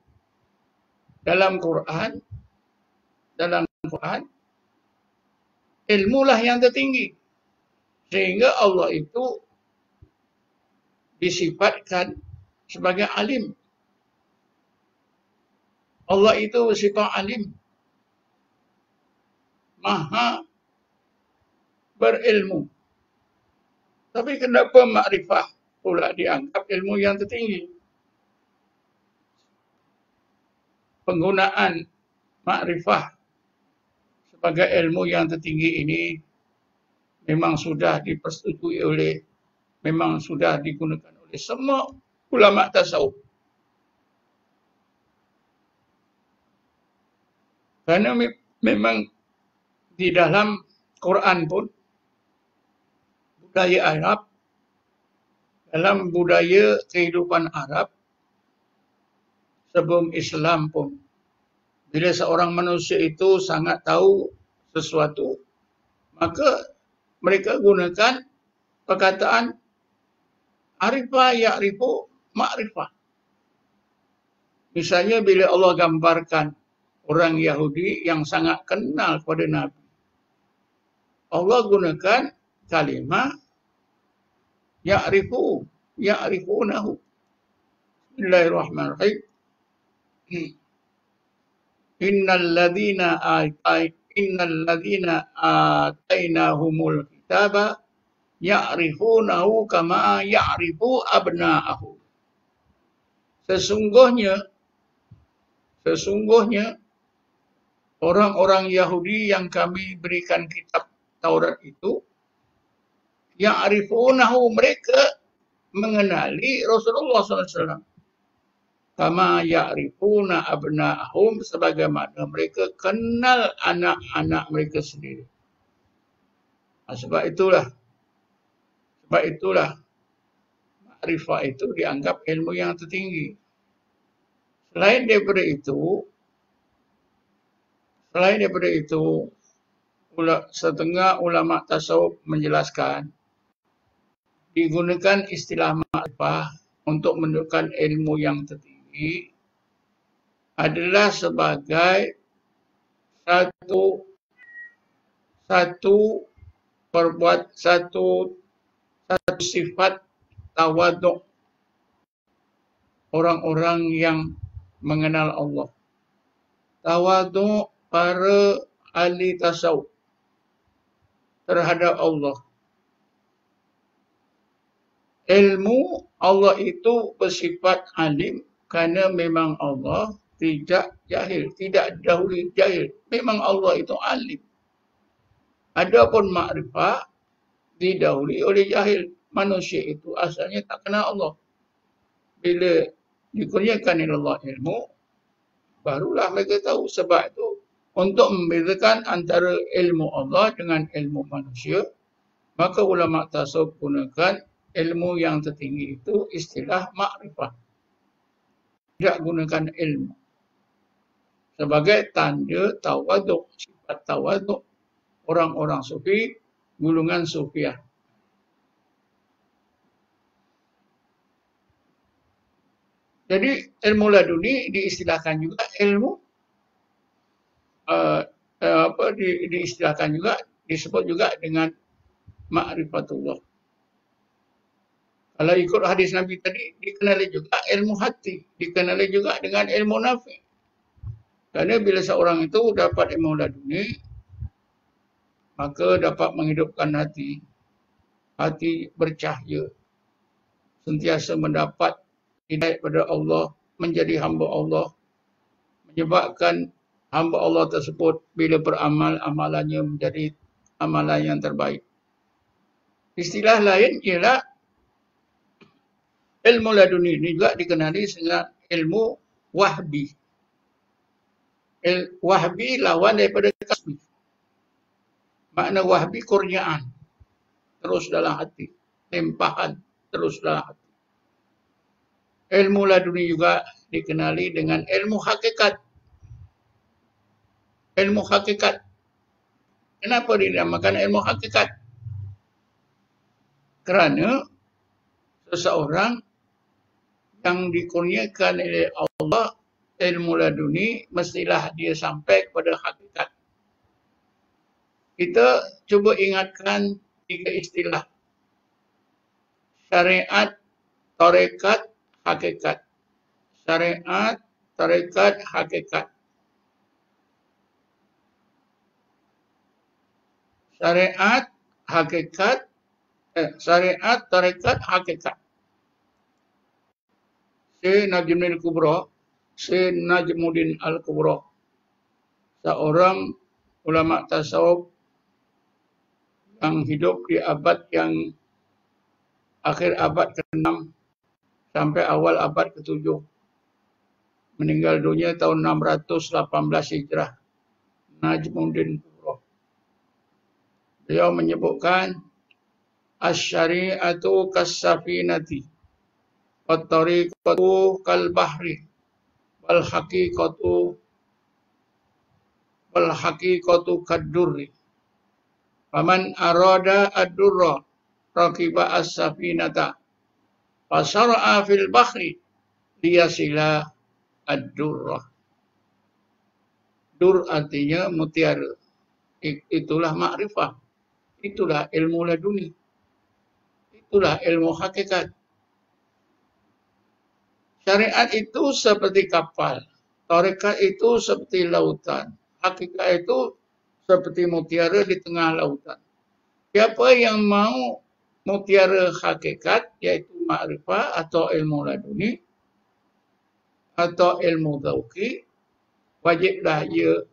dalam Quran, ilmulah yang tertinggi. Sehingga Allah itu disifatkan sebagai alim. Allah itu bersifat alim. Maha berilmu. Tapi kenapa makrifah pula dianggap ilmu yang tertinggi? Penggunaan makrifah sebagai ilmu yang tertinggi ini memang sudah dipersetujui memang sudah digunakan oleh semua ulama tasawuf. Kerana memang di dalam Quran pun, budaya Arab, dalam budaya kehidupan Arab, sebelum Islam pun, bila seorang manusia itu sangat tahu sesuatu, maka mereka gunakan perkataan arifah ya'rifu ma'rifah. Misalnya bila Allah gambarkan orang Yahudi yang sangat kenal kepada Nabi, Allah gunakan kalimah ya'rifunahu. Bismillahirrahmanirrahim. Innal ladzina atainahumul kitaba ya'rifunahu kama ya'rifu abna'ahum. Sesungguhnya orang-orang Yahudi yang kami berikan kitab Taurat itu, ya'rifunahu, mereka mengenali Rasulullah SAW. Kama ya'rifuna abna'ahum, sebagaimana mereka kenal anak-anak mereka sendiri. Sebab Sebab itulah makrifah itu dianggap ilmu yang tertinggi. Selain daripada itu, setengah ulama tasawuf menjelaskan digunakan istilah makrifah untuk menunjukkan ilmu yang tertinggi adalah sebagai satu sifat tawaduk orang-orang yang mengenal Allah. Tawaduk para ahli tasawuf terhadap Allah. Ilmu Allah itu bersifat alim kerana memang Allah tidak jahil, tidak dahulu jahil. Memang Allah itu alim. Adapun makrifah didahului oleh jahil. Manusia itu asalnya tak kenal Allah. Bila dikurniakan oleh Allah ilmu, barulah mereka tahu. Sebab itu untuk membezakan antara ilmu Allah dengan ilmu manusia, maka ulama tasawuf gunakan ilmu yang tertinggi itu istilah makrifah. Tidak gunakan ilmu. Sebagai tanda tawaduk, sifat tawaduk orang-orang sufi, golongan sufiah. Jadi ilmu laduni diistilahkan juga ilmu diistilahkan juga, disebut juga dengan ma'rifatullah. Kalau ikut hadis Nabi tadi, dikenali juga ilmu hati, dikenali juga dengan ilmu nafi. Kerana bila seorang itu dapat ilmu laduni, maka dapat menghidupkan hati. Hati bercahaya, sentiasa mendapat hidayah pada Allah, menjadi hamba Allah, menyebabkan hamba Allah tersebut bila beramal, amalannya menjadi amalan yang terbaik. Istilah lain ialah ilmu laduni ini juga dikenali dengan ilmu wahbi. Wahbi lawan daripada kasbi. Makna wahbi kurniaan. Terus dalam hati. Limpahan terus dalam hati. Ilmu laduni juga dikenali dengan ilmu hakikat. Ilmu hakikat. Kenapa dinamakan ilmu hakikat? Kerana seseorang yang dikurniakan oleh Allah ilmu laduni, mestilah dia sampai kepada hakikat. Kita cuba ingatkan 3 istilah. Syariat, tarekat, hakikat. Syariat, tarekat, hakikat. Syariat, hakikat, syariat, tarekat, hakikat. Syekh Najmuddin Al-Kubra, Syekh Najmuddin Al-Kubra, seorang ulama tasawuf yang hidup di abad yang akhir abad ke-6 sampai awal abad ke-7. Meninggal dunia tahun 618 Hijrah. Najmuddin Al-Kubra. Beliau menyebutkan asy-syari'atu kas-safinati wat-tariqatu kal-bahri wal haqiqatu kad-durri. Faman arada ad-durra raqiba as-safinata fasara'a fil bahri liyasila ad-durra. Dur artinya mutiara. Itulah makrifah. Itulah ilmu laduni. Itulah ilmu hakikat. Syariat itu seperti kapal. Tarekat itu seperti lautan. Hakikat itu seperti mutiara di tengah lautan. Siapa yang mau mutiara hakikat, iaitu makrifah atau ilmu laduni, atau ilmu dzauqi, wajiblah ia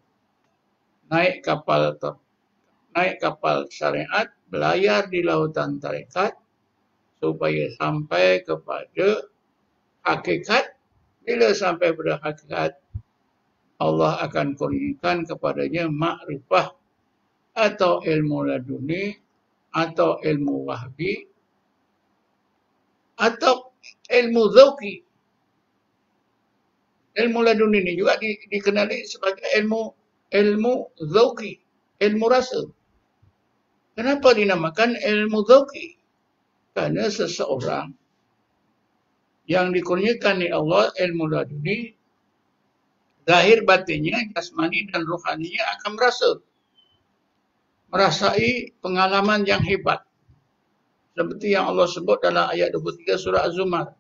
naik kapal syariat, belayar di lautan tarekat, supaya sampai kepada hakikat. Bila sampai pada hakikat, Allah akan kurniakan kepadanya makrifah atau ilmu laduni atau ilmu wahbi atau ilmu zauqi. Ilmu laduni ini juga dikenali sebagai ilmu zauqi, ilmu rasa. Kenapa dinamakan ilmu zauqi? Karena seseorang yang dikurniakan oleh Allah ilmu laduni, zahir batinnya, jasmani dan rohaninya akan merasai pengalaman yang hebat. Seperti yang Allah sebut dalam ayat 23 surah Az-Zumar.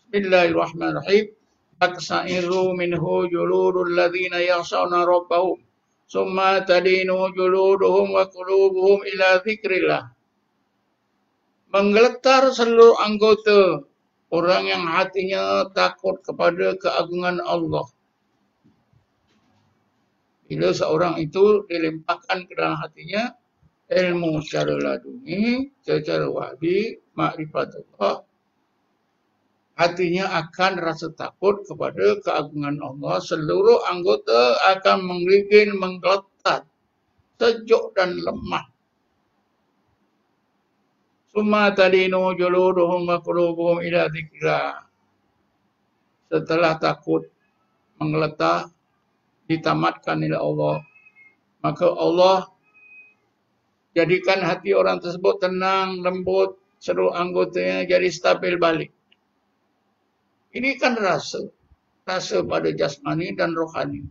Bismillahirrahmanirrahim. Taksairu minhu juludul ladzina yakhshawna rabbahum. Summa talinu juluduhum wa qulubuhum ila dzikrillah. Menggeletar seluruh anggota orang yang hatinya takut kepada keagungan Allah. Bila seorang itu dilimpahkan ke dalam hatinya ilmu secara laduni, secara wahbi, ma'rifatullah, hatinya akan rasa takut kepada keagungan Allah. Seluruh anggota akan menggigil, menggeletar, sejuk dan lemah. Summa talinu juluduhum wa qulubuhum ila dzikrillah. Setelah takut, menggeletar, ditamatkan oleh Allah, maka Allah jadikan hati orang tersebut tenang, lembut, seluruh anggotanya jadi stabil balik. Ini kan rasa pada jasmani dan rohani.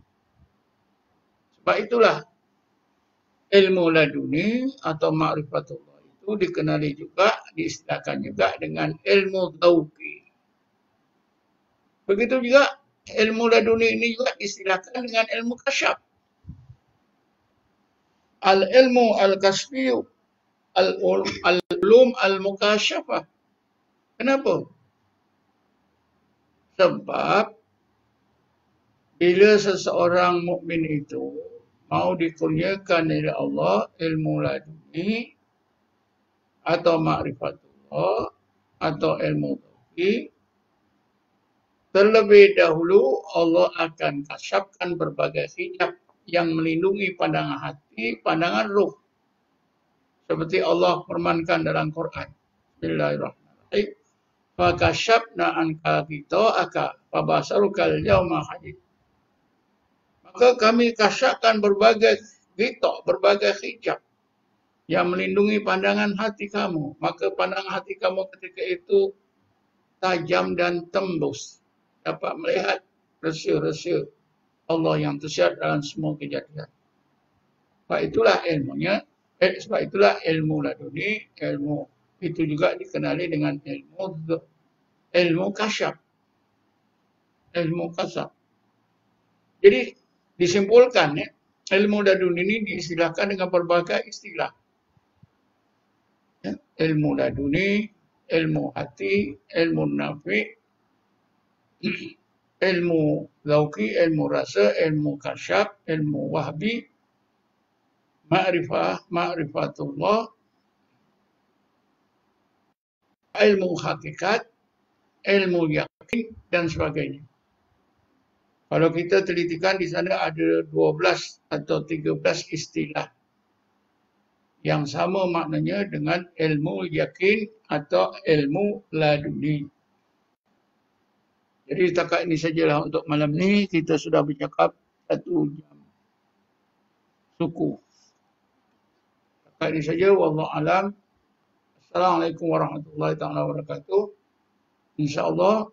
Sebab itulah ilmu laduni atau ma'rifatullah itu dikenali juga, diistilahkan juga dengan ilmu zauqi. Begitu juga ilmu laduni ini juga diistilahkan dengan ilmu kasyaf. Al-ilmu al-kasfiyu, al-ulum al-mukasyafah. Kenapa? Sebab bila seseorang mukmin itu mau dikurniakan oleh Allah ilmu laduni atau ma'rifatullah atau ilmu zauqi, terlebih dahulu Allah akan kasyafkan berbagai hijab yang melindungi pandangan hati, pandangan ruh. Seperti Allah firmankan dalam Quran. Bismillahirrahmanirrahim. Fakasyafna anka ghita'aka fabasarukal yawma hadid. Maka kami kasyafkan berbagai ghita', berbagai hijab yang melindungi pandangan hati kamu. Maka pandangan hati kamu ketika itu tajam dan tembus. Dapat melihat rahsia-rahsia Allah yang tersirat dalam semua kejadian. Sebab itulah ilmunya, sebab itulah ilmu laduni, ilmu itu juga dikenali dengan ilmu kasyaf. Ilmu kasyaf. Jadi disimpulkan ya, ilmu laduni ini diistilahkan dengan berbagai istilah. Ya, ilmu laduni, ilmu hati, ilmu nafi, ilmu zauqi, ilmu rasa, ilmu kasyaf, ilmu wahbi, ma'rifatullah, ilmu hakikat, ilmu yakin dan sebagainya. Kalau kita telitikan di sana ada 12 atau 13 istilah yang sama maknanya dengan ilmu yakin atau ilmu laduni. Jadi setakat ini sajalah untuk malam ni. Kita sudah bercakap 1 jam suku. Setakat ini saja. Wallahu alam. Assalamualaikum warahmatullahi wabarakatuh. InsyaAllah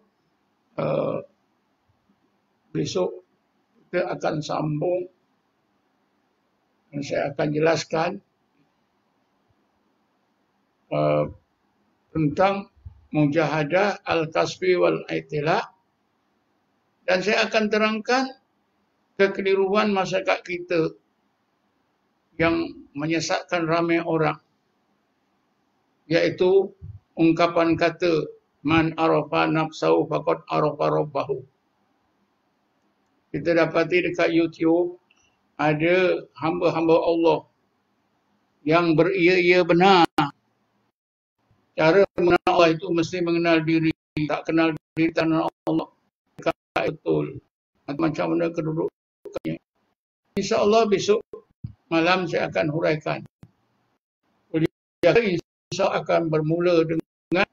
besok kita akan sambung dan saya akan jelaskan tentang mujahadah al-kasfi wal-i'tila, dan saya akan terangkan kekeliruan masyarakat kita yang menyesatkan ramai orang, iaitu ungkapan kata man arafa nafsahu faqad arafa rabbahu. Kita dapati dekat YouTube ada hamba-hamba Allah yang beria-ia benar. Cara mengenal Allah itu mesti mengenal diri. Tak kenal diri tanah Allah. Betul. Macam mana kedudukannya. InsyaAllah besok malam saya akan huraikan. Insya akan bermula dengan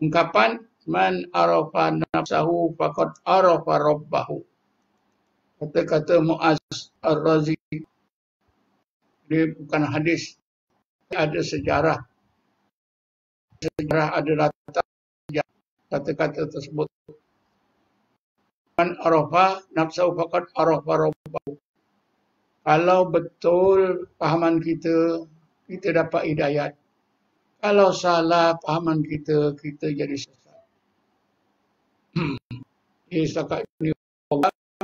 ungkapan man arafa nafsahu faqad arafa rabbahu. Kata-kata Muaz Ar-Razi, dia bukan hadis, ada sejarah. Sejarah ada latar kata-kata tersebut. Man arafa nafsahu faqad arafa rabbahu. Kalau betul pahaman kita, kita dapat hidayat. Kalau salah pahaman kita, kita jadi sesat. Ini setakat ini.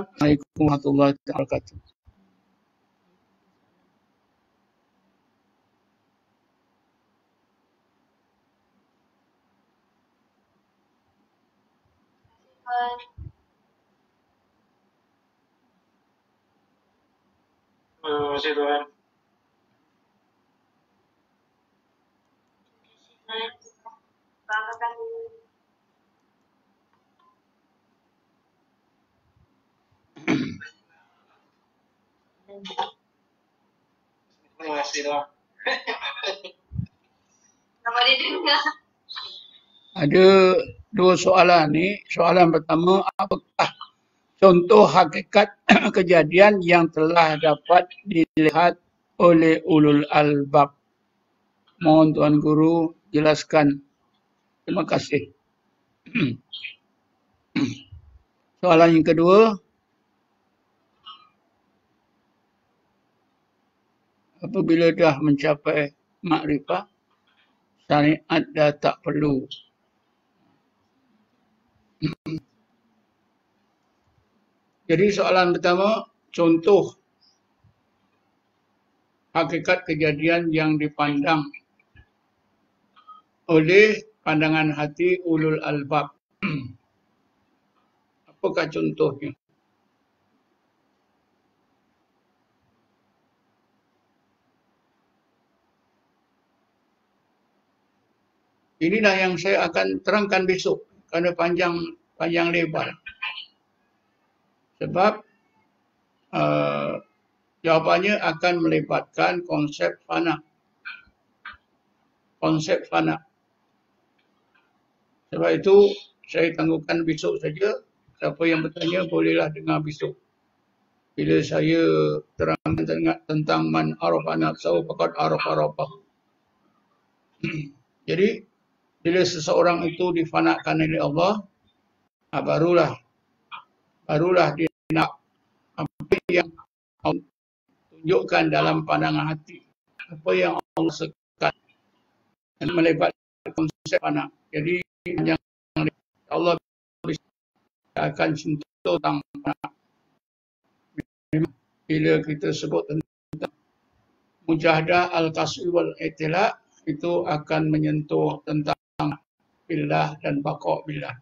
Assalamualaikum warahmatullahi wabarakatuh. Terima kasih Tuhan. Terima kasih Tuhan. Ada dua soalan ni. Soalan pertama, apakah contoh hakikat kejadian yang telah dapat dilihat oleh ulul albab? Mohon Tuan Guru jelaskan. Terima kasih. Soalan yang kedua, apabila dah mencapai makrifah, syariat dah tak perlu. Jadi soalan pertama, contoh hakikat kejadian yang dipandang oleh pandangan hati ulul albab. Apakah contohnya? Inilah yang saya akan terangkan besok kerana panjang lebar. Sebab jawapannya akan melibatkan konsep fana. Konsep fana. Sebab itu saya tangguhkan besok saja. Siapa yang bertanya bolehlah dengar besok. Bila saya terangkan tentang man arafa nafsahu faqad arafa rabbahu. Jadi bila seseorang itu difanakan oleh Allah, barulah dia nak apa yang Allah tunjukkan dalam pandangan hati. Apa yang Allah sekat dan melibatkan konsep fana. Jadi yang Allah akan sentuh tentang bila kita sebut tentang mujahadah al-qaswi wal-i'tila, itu akan menyentuh tentang billah dan baqa' billah.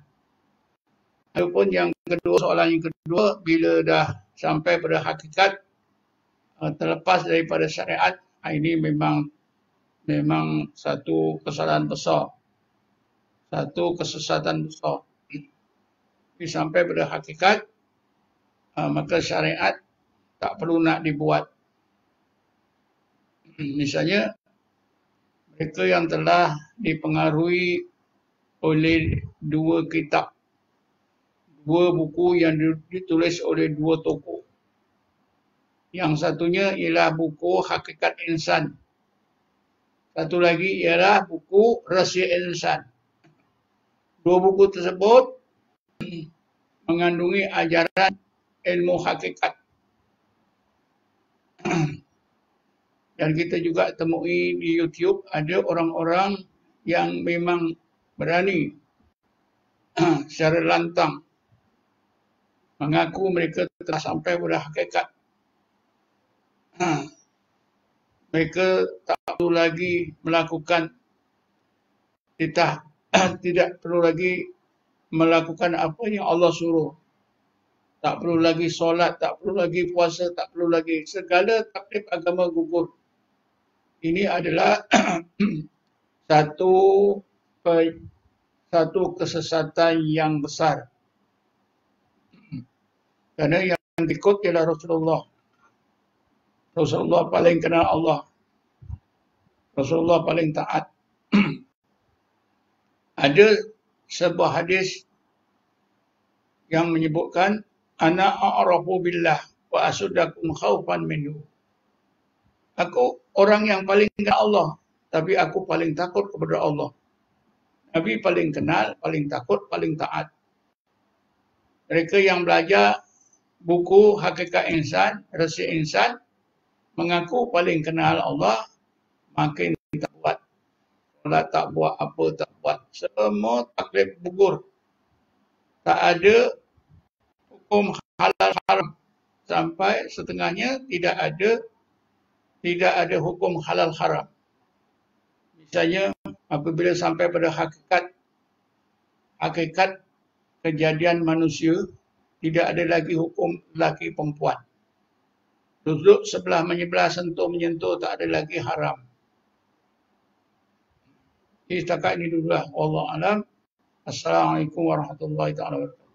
Adapun yang kedua, soalan yang kedua, bila dah sampai pada hakikat terlepas daripada syariat, ini memang satu kesalahan besar. Satu kesesatan besar. Sampai pada hakikat, maka syariat tak perlu nak dibuat. Misalnya, mereka yang telah dipengaruhi oleh dua kitab, dua buku yang ditulis oleh dua tokoh. Yang satunya ialah buku Hakikat Insan. Satu lagi ialah buku Rahsia Insan. Dua buku tersebut mengandungi ajaran ilmu hakikat. Dan kita juga temui di YouTube ada orang-orang yang memang berani secara lantang mengaku mereka telah sampai pada hakikat. Mereka tak perlu lagi melakukan tidak perlu lagi melakukan apa yang Allah suruh. Tak perlu lagi solat, tak perlu lagi puasa, tak perlu lagi segala taklif agama gugur. Ini adalah satu kesesatan yang besar. Kerana yang ikut ialah Rasulullah. Rasulullah paling kenal Allah. Rasulullah paling taat. Ada sebuah hadis yang menyebutkan ana a'rafu billah wa asuddakum khaufan minhu. Aku orang yang paling kenal Allah, tapi aku paling takut kepada Allah. Nabi paling kenal, paling takut, paling taat. Mereka yang belajar buku Hakikat Insan, Rahsia Insan, mengaku paling kenal Allah, makin tak buat. Kalau tak buat apa, tak buat. Semua taklif gugur. Tak ada hukum halal haram. Sampai setengahnya tidak ada hukum halal haram. Misalnya apabila sampai pada hakikat kejadian manusia, tidak ada lagi hukum lelaki perempuan. Duduk sebelah menyebelah, sentuh menyentuh, tak ada lagi haram. Jadi setakat ini dululah. Wallahu a'lam. Assalamualaikum warahmatullahi wabarakatuh.